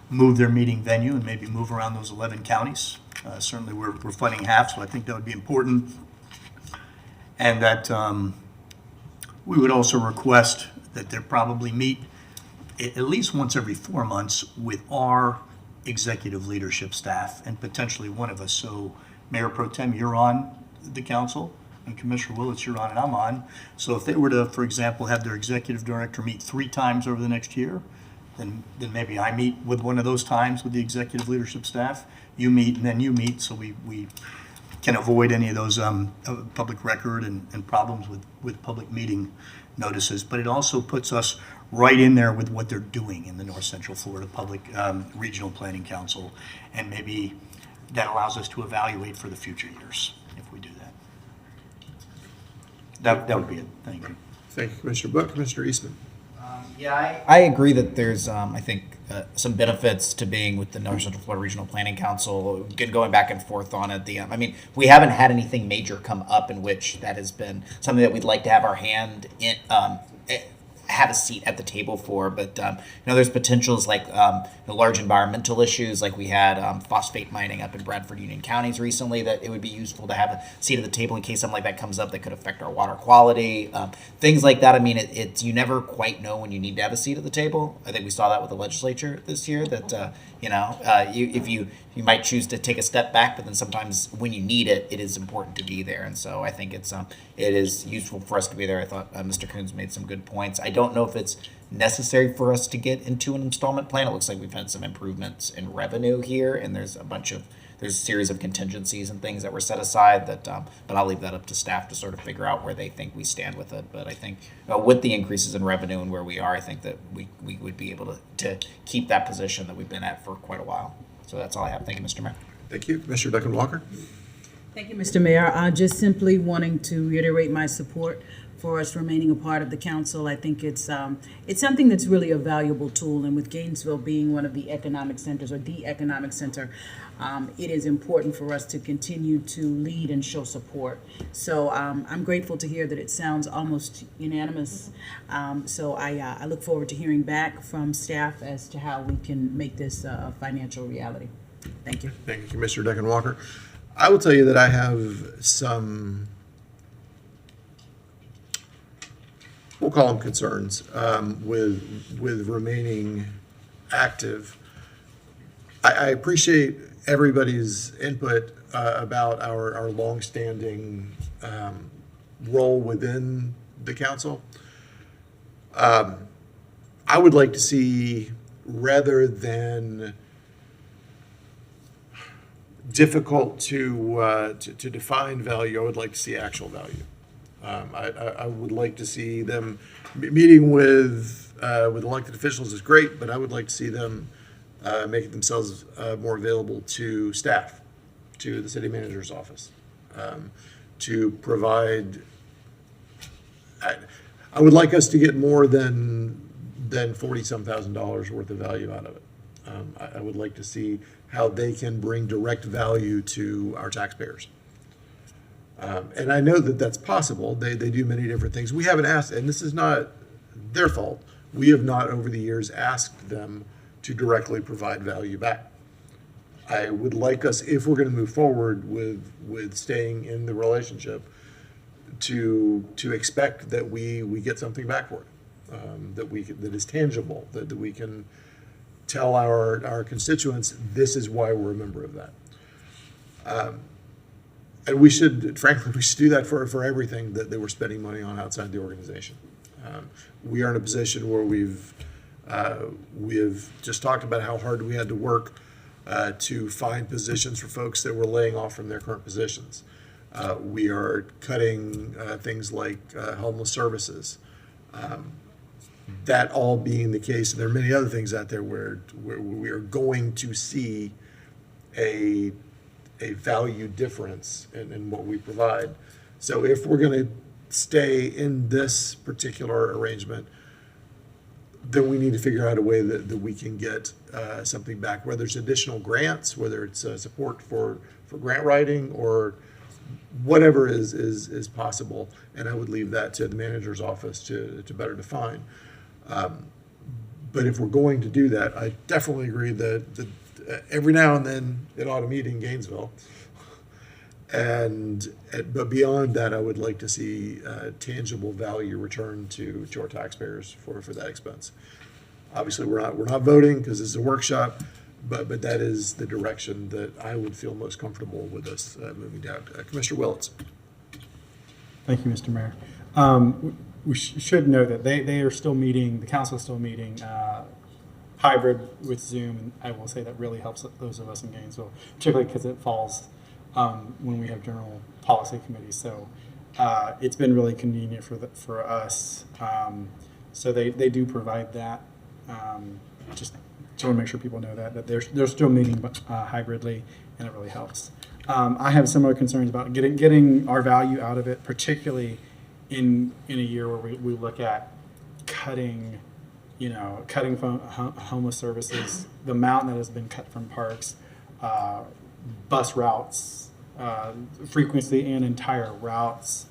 move their meeting venue and maybe move around those 11 counties. Certainly, we're funding half, so I think that would be important. And that we would also request that they probably meet at least once every 4 months with our executive leadership staff and potentially one of us. So Mayor Pro Tem, you're on the council, and Commissioner Willetts, you're on and I'm on. So if they were to, for example, have their executive director meet 3 times over the next year, then maybe I meet with one of those times with the executive leadership staff, you meet, and then you meet, so we can avoid any of those public record and problems with public meeting notices. But it also puts us right in there with what they're doing in the North Central Florida Public Regional Planning Council, and maybe that allows us to evaluate for the future years if we do that. That would be it. Thank you. Thank you, Commissioner Book. Commissioner Eastman. Yeah, I agree that there's, I think, some benefits to being with the North Central Florida Regional Planning Council, going back and forth on it. I mean, we haven't had anything major come up in which that has been something that we'd like to have our hand in, have a seat at the table for. But there's potentials like large environmental issues, like we had phosphate mining up in Bradford Union counties recently, that it would be useful to have a seat at the table in case something like that comes up that could affect our water quality, things like that. I mean, it's you never quite know when you need to have a seat at the table. I think we saw that with the legislature this year, that you might choose to take a step back, but then sometimes when you need it, it is important to be there. And so I think it is useful for us to be there. I thought Mr. Coons made some good points. I don't know if it's necessary for us to get into an installment plan. It looks like we've had some improvements in revenue here, and there's a series of contingencies and things that were set aside that, but I'll leave that up to staff to sort of figure out where they think we stand with it. But I think with the increases in revenue and where we are, I think that we would be able to keep that position that we've been at for quite a while. So that's all I have. Thank you, Mr. Mayor. Thank you. Commissioner Duncan Walker. Thank you, Mr. Mayor. Just simply wanting to reiterate my support for us remaining a part of the council. I think it's something that's really a valuable tool, and with Gainesville being one of the economic centers, or the economic center, it is important for us to continue to lead and show support. So I'm grateful to hear that it sounds almost unanimous. So I look forward to hearing back from staff as to how we can make this a financial reality. Thank you. Thank you, Commissioner Duncan Walker. I will tell you that I have some, we'll call them concerns, with remaining active. I appreciate everybody's input about our longstanding role within the council. I would like to see, rather than difficult to define value, I would like to see actual value. I would like to see them meeting with elected officials is great, but I would like to see them making themselves more available to staff, to the city manager's office, to provide. I would like us to get more than $40-some thousand worth of value out of it. I would like to see how they can bring direct value to our taxpayers. And I know that that's possible. They do many different things. We haven't asked, and this is not their fault, we have not over the years asked them to directly provide value back. I would like us, if we're going to move forward with staying in the relationship, to expect that we get something back for it, that is tangible, that we can tell our constituents, this is why we're a member of that. And we should, frankly, do that for everything that we're spending money on outside the organization. We are in a position where we have just talked about how hard we had to work to find positions for folks that were laying off from their current positions. We are cutting things like homeless services. That all being the case, and there are many other things out there where we are going to see a value difference in what we provide. So if we're going to stay in this particular arrangement, then we need to figure out a way that we can get something back, whether it's additional grants, whether it's support for grant writing, or whatever is possible, and I would leave that to the manager's office to better define. But if we're going to do that, I definitely agree that every now and then it ought to meet in Gainesville. But beyond that, I would like to see tangible value returned to our taxpayers for that expense. Obviously, we're not voting because it's a workshop, but that is the direction that I would feel most comfortable with us moving down. Commissioner Willets. Thank you, Mr. Mayor. We should know that they are still meeting, the council is still meeting hybrid with Zoom, and I will say that really helps those of us in Gainesville, particularly because it falls when we have general policy committees. So it's been really convenient for us. So they do provide that. Just to make sure people know that they're still meeting hybridly, and it really helps. I have similar concerns about getting our value out of it, particularly in a year where we look at cutting from homeless services, the amount that has been cut from parks, bus routes, frequency and entire routes.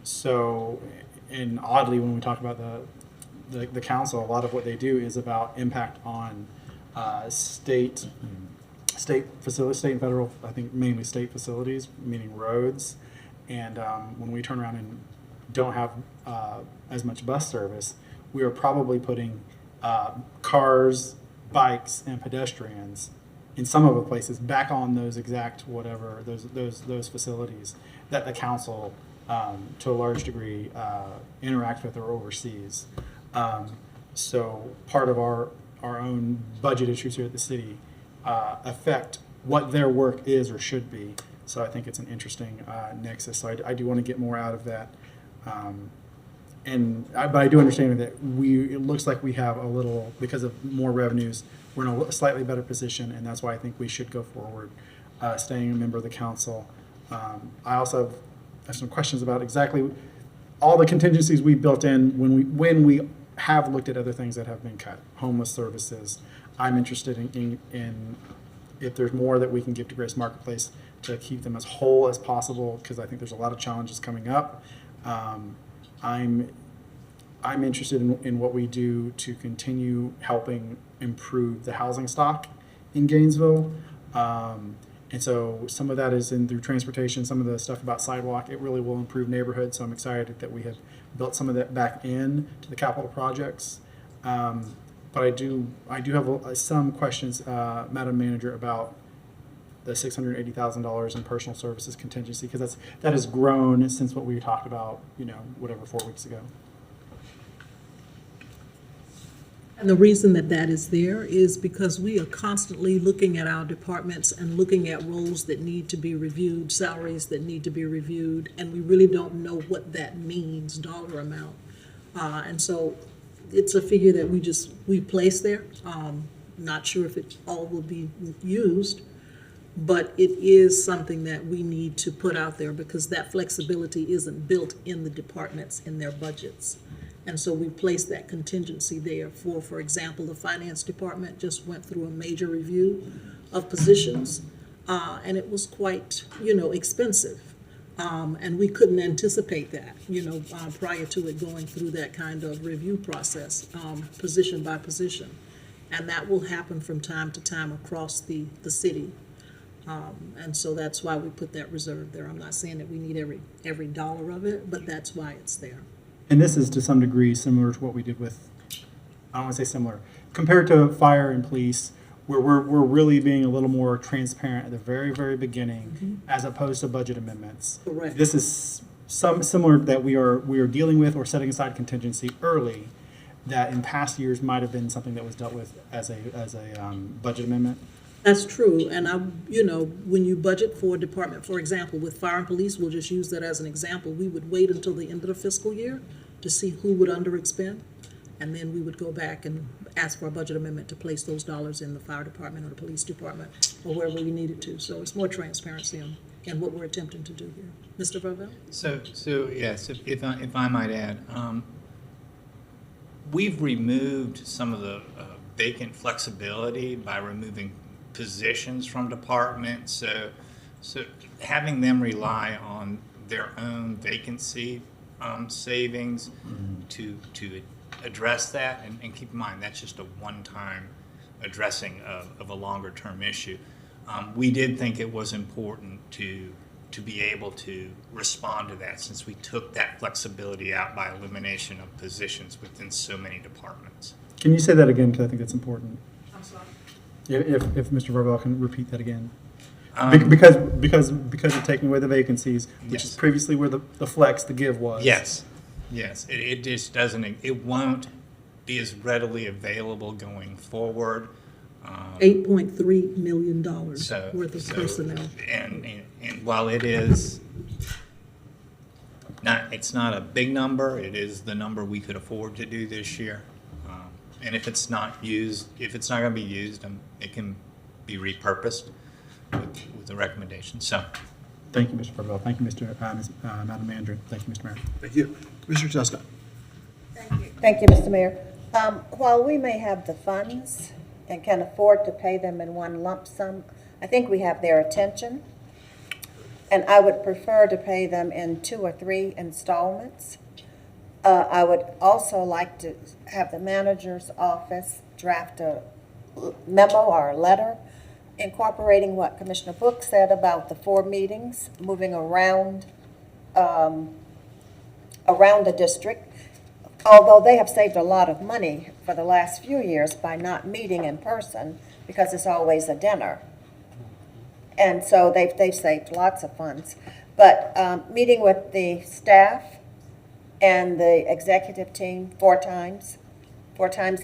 So, and oddly, when we talk about the council, a lot of what they do is about impact on state facilities, state and federal, I think mainly state facilities, meaning roads. And when we turn around and don't have as much bus service, we are probably putting cars, bikes, and pedestrians in some of the places back on those exact whatever those facilities that the council to a large degree interacts with or oversees. So part of our own budget issues here at the city affect what their work is or should be. So I think it's an interesting nexus. So I do want to get more out of that. But I do understand that it looks like we have a little, because of more revenues, we're in a slightly better position, and that's why I think we should go forward, staying a member of the council. I also have some questions about exactly all the contingencies we built in when we have looked at other things that have been cut, homeless services. I'm interested in if there's more that we can give to Grace Marketplace to keep them as whole as possible, because I think there's a lot of challenges coming up. I'm interested in what we do to continue helping improve the housing stock in Gainesville. And so some of that is through transportation, some of the stuff about sidewalk. It really will improve neighborhoods. So I'm excited that we have built some of that back in to the capital projects. But I do have some questions, Madam Manager, about the $680,000 in personal services contingency, because that has grown since what we talked about, 4 weeks ago. And the reason that is there is because we are constantly looking at our departments and looking at roles that need to be reviewed, salaries that need to be reviewed, and we really don't know what that means, dollar amount. And so it's a figure that we place there. Not sure if it all will be used, but it is something that we need to put out there because that flexibility isn't built in the departments in their budgets. And so we placed that contingency there for example, the finance department just went through a major review of positions, and it was quite, expensive. And we couldn't anticipate that, prior to it going through that kind of review process, position by position. And that will happen from time to time across the city. And so that's why we put that reserve there. I'm not saying that we need every dollar of it, but that's why it's there. And this is to some degree similar to what we did with, I don't want to say similar, compared to fire and police, where we're really being a little more transparent at the very, very beginning, as opposed to budget amendments. Correct. This is some similar that we are dealing with or setting aside contingency early, that in past years might have been something that was dealt with as a budget amendment. That's true, and when you budget for a department, for example, with fire and police, we'll just use that as an example, we would wait until the end of the fiscal year to see who would underexpend, and then we would go back and ask for a budget amendment to place those dollars in the fire department or the police department, or wherever we needed to. So it's more transparency in what we're attempting to do here. Mr. Varvel? So yes, if I might add, we've removed some of the vacant flexibility by removing positions from departments. So So having them rely on their own vacancy savings to address that, and keep in mind, that's just a one-time addressing of a longer-term issue. We did think it was important to be able to respond to that, since we took that flexibility out by elimination of positions within so many departments. Can you say that again, because I think that's important? I'm sorry. If Mr. Varvel can repeat that again. Um, Because of taking away the vacancies, which is Yes. previously where the flex, the give was. Yes, it just doesn't, it won't be as readily available going forward. $8.3 million So- worth of so- personnel. And while it is it's not a big number, it is the number we could afford to do this year. And if it's not going to be used, it can be repurposed with the recommendation. So, Thank you, Mr. Varvel. Thank you, Madam Manager. Thank you, Mr. Mayor. Thank you. Commissioner Chestnut. Thank you, Mr. Mayor. While we may have the funds and can afford to pay them in one lump sum, I think we have their attention. And I would prefer to pay them in 2 or 3 installments. I would also like to have the manager's office draft a memo or a letter incorporating what Commissioner Book said about the 4 meetings, moving around the district. Although they have saved a lot of money for the last few years by not meeting in person, because it's always a dinner. And so they've saved lots of funds. But meeting with the staff and the executive team 4 times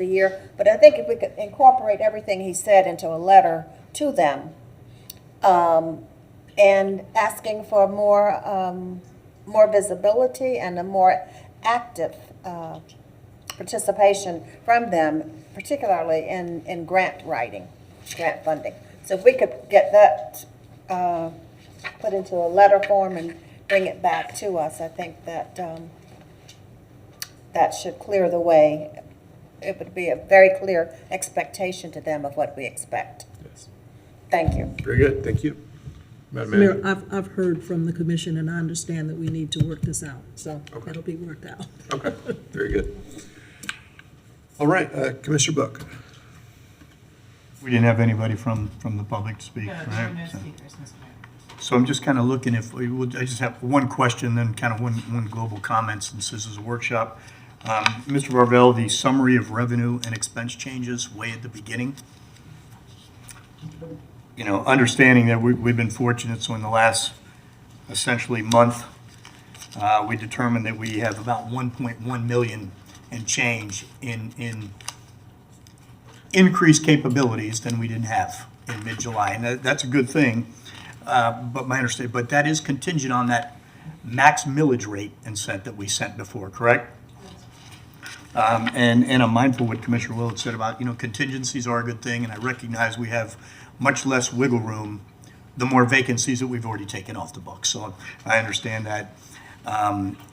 a year. But I think if we could incorporate everything he said into a letter to them, and asking for more visibility and a more active participation from them, particularly in grant writing, grant funding. So if we could get that put into a letter form and bring it back to us, I think that that should clear the way. It would be a very clear expectation to them of what we expect. Yes. Thank you. Very good. Thank you. Madam Mayor, Manager. I've heard from the commission, and I understand that we need to work this out, so Okay. that'll be worked out. Okay, very good. All right, Commissioner Book. We didn't have anybody from the public to speak, right? So I'm just kind of looking I just have one question, then kind of one global comment, since this is a workshop. Mr. Varvel, the summary of revenue and expense changes way at the beginning. Understanding that we've been fortunate, so in the last essentially month, we determined that we have about 1.1 million and change in increased capabilities than we didn't have in mid-July, and that's a good thing. But that is contingent on that max millage rate that we sent before, correct? And I'm mindful what Commissioner Willett said about, contingencies are a good thing, and I recognize we have much less wiggle room the more vacancies that we've already taken off the books. So I understand that.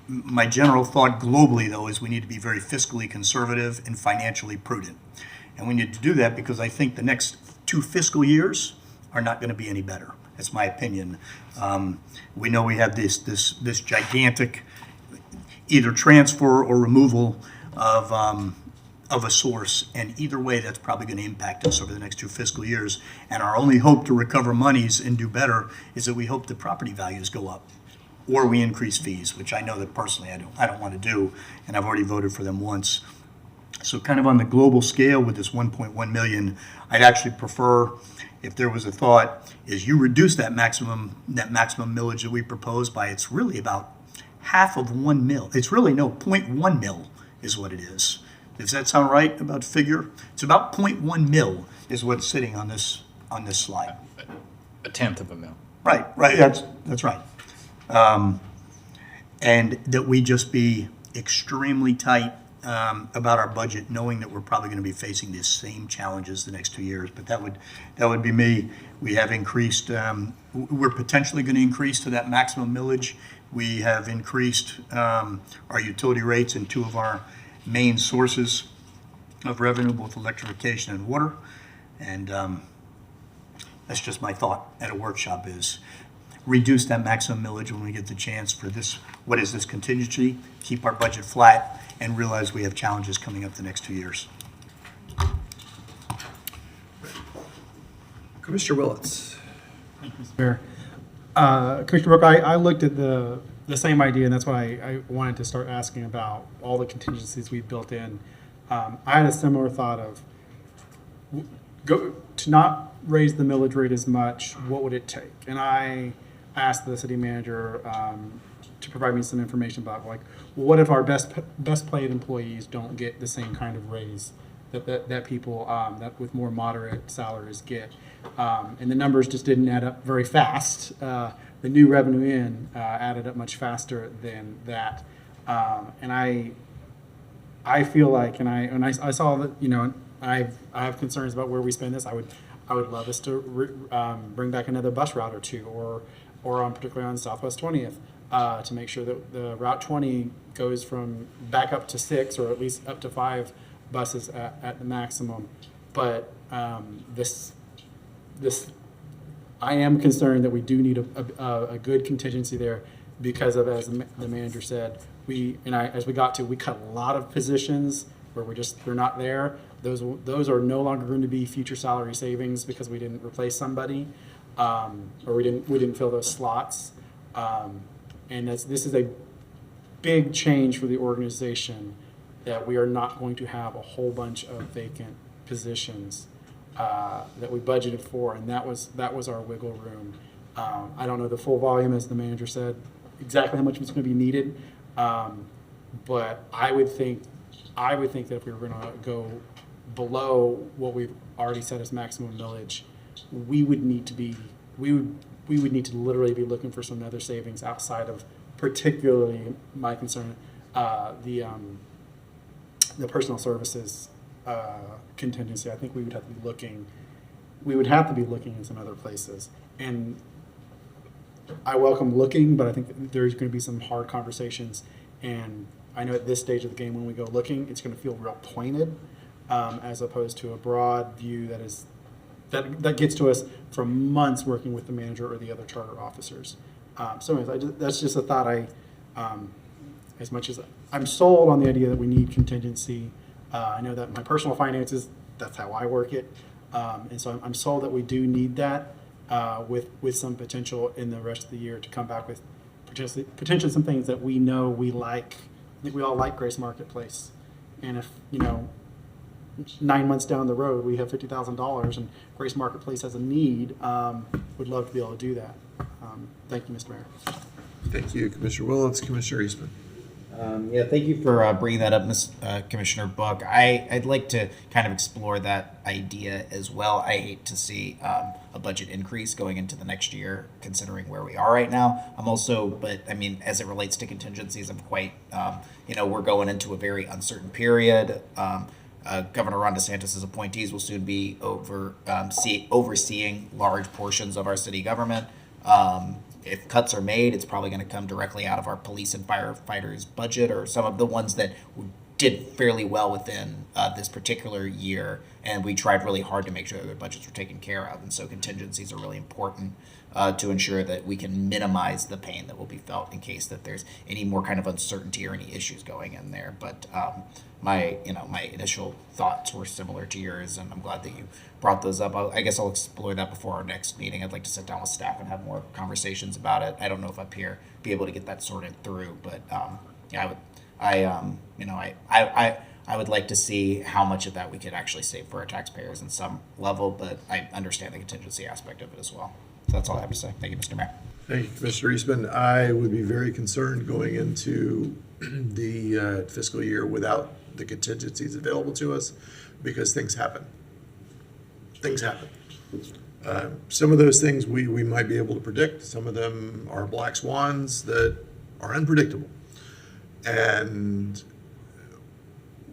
My general thought globally, though, is we need to be very fiscally conservative and financially prudent. And we need to do that because I think the next 2 fiscal years are not going to be any better. That's my opinion. We know we have this gigantic either transfer or removal of a source, and either way, that's probably going to impact us over the next 2 fiscal years. And our only hope to recover monies and do better is that we hope the property values go up, or we increase fees, which I know that personally I don't want to do, and I've already voted for them once. So kind of on the global scale with this 1.1 million, I'd actually prefer, if there was a thought, is you reduce that maximum millage that we propose by, it's really about half of 1 mil. It's really 0.1 mil is what it is. Does that sound right about figure? It's about 0.1 mil is what's sitting on this slide. a tenth of a mil. Right. That's right. And that we just be extremely tight about our budget, knowing that we're probably going to be facing the same challenges the next 2 years. But that would be me. We have increased. We're potentially going to increase to that maximum millage. We have increased our utility rates in 2 of our main sources of revenue, both electrification and water. And that's just my thought at a workshop is reduce that maximum millage when we get the chance for this, what is this contingency, keep our budget flat, and realize we have challenges coming up the next 2 years. Commissioner Willetts. Fair. Commissioner Brooke, I looked at the same idea, and that's why I wanted to start asking about all the contingencies we've built in. I had a similar thought of to not raise the millage rate as much, what would it take? And I asked the city manager to provide me some information about, like, well, what if our best paid employees don't get the same kind of raise that people that with more moderate salaries get? And the numbers just didn't add up very fast. The new revenue in added up much faster than that. And I feel like, and I saw that, you know, I have concerns about where we spend this. I would love us to bring back another bus route or two, or particularly on Southwest 20th, to make sure that the Route 20 goes from back up to 6 or at least up to 5 buses at the maximum. But this I am concerned that we do need a good contingency there because of, as the manager said, we cut a lot of positions where they're not there. Those are no longer going to be future salary savings because we didn't replace somebody, or we didn't fill those slots. And this is a big change for the organization, that we are not going to have a whole bunch of vacant positions that we budgeted for, and that was our wiggle room. I don't know the full volume, as the manager said, exactly how much was going to be needed, but I would think that if we were going to go below what we've already set as maximum millage, we would need to literally be looking for some other savings outside of, particularly my concern, the personal services contingency. I think we would have to be looking in some other places. And I welcome looking, but I think there's going to be some hard conversations. And I know at this stage of the game, when we go looking, it's going to feel real pointed, as opposed to a broad view that gets to us from months working with the manager or the other charter officers. So anyways, that's just a thought. As much as I'm sold on the idea that we need contingency, I know that my personal finances, that's how I work it. And so I'm sold that we do need that, with some potential in the rest of the year to come back with potentially some things that we know we like. I think we all like Grace Marketplace. And if, 9 months down the road, we have $50,000 and Grace Marketplace has a need, would love to be able to do that. Thank you, Mr. Mayor. Thank you, Commissioner Willetts. Commissioner Eastman. Yeah, thank you for bringing that up, Commissioner Book. I'd like to kind of explore that idea as well. I hate to see a budget increase going into the next year, considering where we are right now. But I mean, as it relates to contingencies, I'm quite, we're going into a very uncertain period. Governor Ron DeSantis' appointees will soon be overseeing large portions of our city government. If cuts are made, it's probably going to come directly out of our police and firefighters budget, or some of the ones that did fairly well within this particular year. And we tried really hard to make sure that their budgets were taken care of. And so contingencies are really important to ensure that we can minimize the pain that will be felt in case that there's any more kind of uncertainty or any issues going in there. But my initial thoughts were similar to yours, and I'm glad that you brought those up. I guess I'll explore that before our next meeting. I'd like to sit down with staff and have more conversations about it. I don't know if up here be able to get that sorted through, but I would like to see how much of that we could actually save for our taxpayers in some level, but I understand the contingency aspect of it as well. So that's all I have to say. Thank you, Mr. Mayor. Thank you, Commissioner Eastman. I would be very concerned going into the fiscal year without the contingencies available to us, because things happen. Some of those things we might be able to predict. Some of them are black swans that are unpredictable. And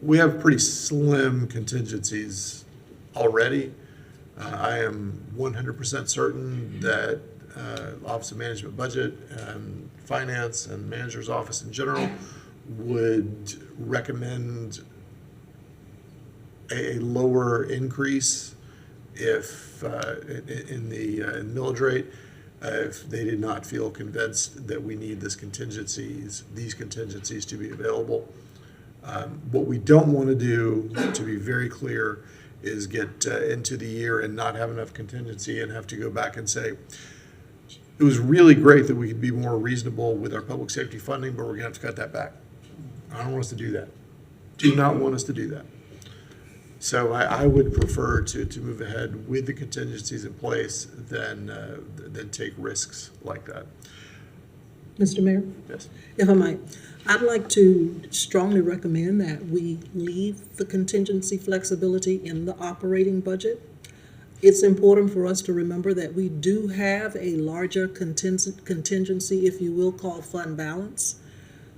we have pretty slim contingencies already. I am 100% certain that Office of Management Budget and Finance and Manager's Office in general would recommend a lower increase if in the millage rate. if they did not feel convinced that we need these contingencies to be available. What we don't want to do, to be very clear, is get into the year and not have enough contingency and have to go back and say, it was really great that we could be more reasonable with our public safety funding, but we're going to have to cut that back. I don't want us to do that. Do not want us to do that. So I would prefer to move ahead with the contingencies in place than take risks like that. Mr. Mayor? Yes. If I might, I'd like to strongly recommend that we leave the contingency flexibility in the operating budget. It's important for us to remember that we do have a larger contingency, if you will, called fund balance.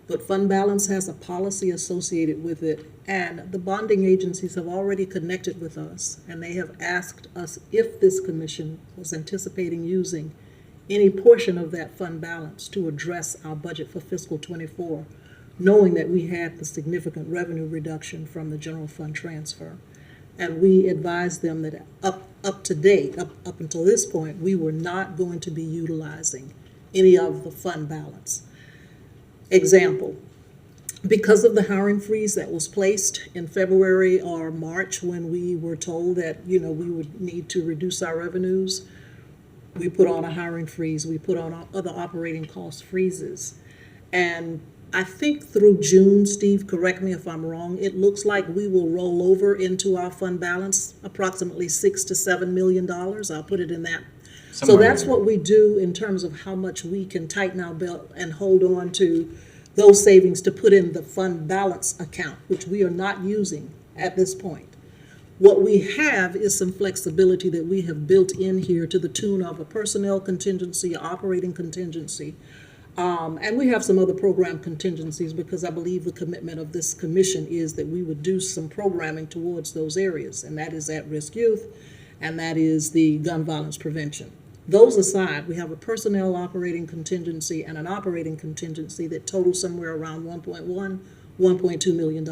But fund balance has a policy associated with it, and the bonding agencies have already connected with us, and they have asked us if this commission was anticipating using any portion of that fund balance to address our budget for fiscal '24, knowing that we had the significant revenue reduction from the general fund transfer. And we advised them that up to date, up until this point, we were not going to be utilizing any of the fund balance. Example, because of the hiring freeze that was placed in February or March when we were told that, we would need to reduce our revenues, we put on a hiring freeze, we put on other operating cost freezes. And I think through June, Steve, correct me if I'm wrong, it looks like we will roll over into our fund balance approximately $6 to $7 million. I'll put it in that. So that's what we do in terms of how much we can tighten our belt and hold on to those savings to put in the fund balance account, which we are not using at this point. What we have is some flexibility that we have built in here to the tune of a personnel contingency, operating contingency, and we have some other program contingencies because I believe the commitment of this commission is that we would do some programming towards those areas, and that is at-risk youth, and that is the gun violence prevention. Those aside, we have a personnel operating contingency and an operating contingency that totals somewhere around $1.2 million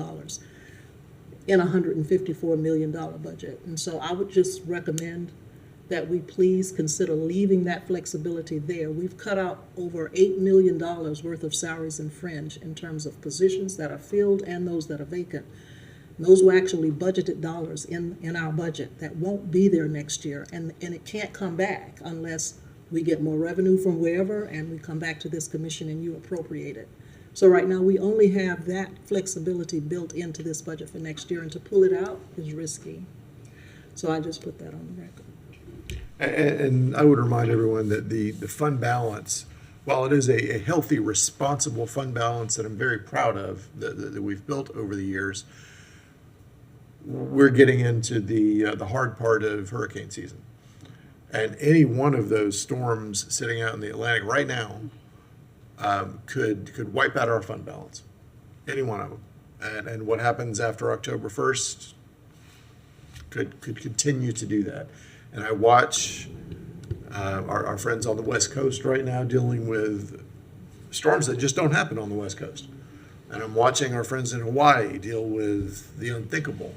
in a $154 million budget. And so I would just recommend that we please consider leaving that flexibility there. We've cut out over $8 million worth of salaries and fringe in terms of positions that are filled and those that are vacant. Those were actually budgeted dollars in our budget that won't be there next year, and it can't come back unless we get more revenue from wherever and we come back to this commission and you appropriate it. So right now, we only have that flexibility built into this budget for next year, and to pull it out is risky. So I just put that on the record. And I would remind everyone that the fund balance, while it is a healthy, responsible fund balance that I'm very proud of, that we've built over the years, we're getting into the hard part of hurricane season. And any one of those storms sitting out in the Atlantic right now could wipe out our fund balance. Any one of them. And what happens after October 1st could continue to do that. And I watch our friends on the West Coast right now dealing with storms that just don't happen on the West Coast. And I'm watching our friends in Hawaii deal with the unthinkable.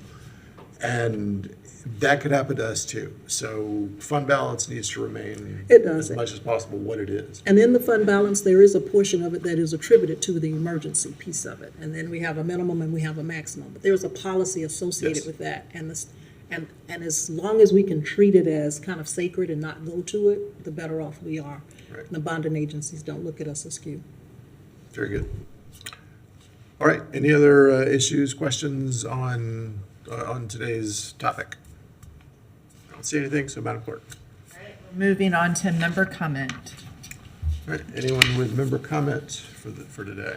And that could happen to us too. So fund balance needs to remain as much as possible what it is. And in the fund balance, there is a portion of it that is attributed to the emergency piece of it. And then we have a minimum and we have a maximum. But there's a policy associated with that. And as long as we can treat it as kind of sacred and not go to it, the better off we are. Right. The bonding agencies don't look at us askew. Very good. All right. Any other issues, questions on today's topic? I don't see anything, so Madam Clerk. All right, moving on to member comment. All right. Anyone with member comment for today?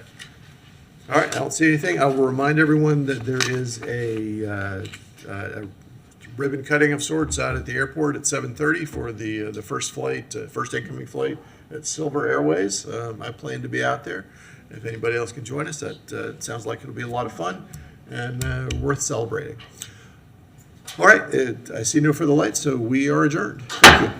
All right. I don't see anything. I will remind everyone that there is a ribbon cutting of sorts out at the airport at 7:30 for the first flight, first incoming flight at Silver Airways. I plan to be out there. If anybody else can join us, that sounds like it'll be a lot of fun and worth celebrating. All right, I see no further lights, so we are adjourned. Thank you.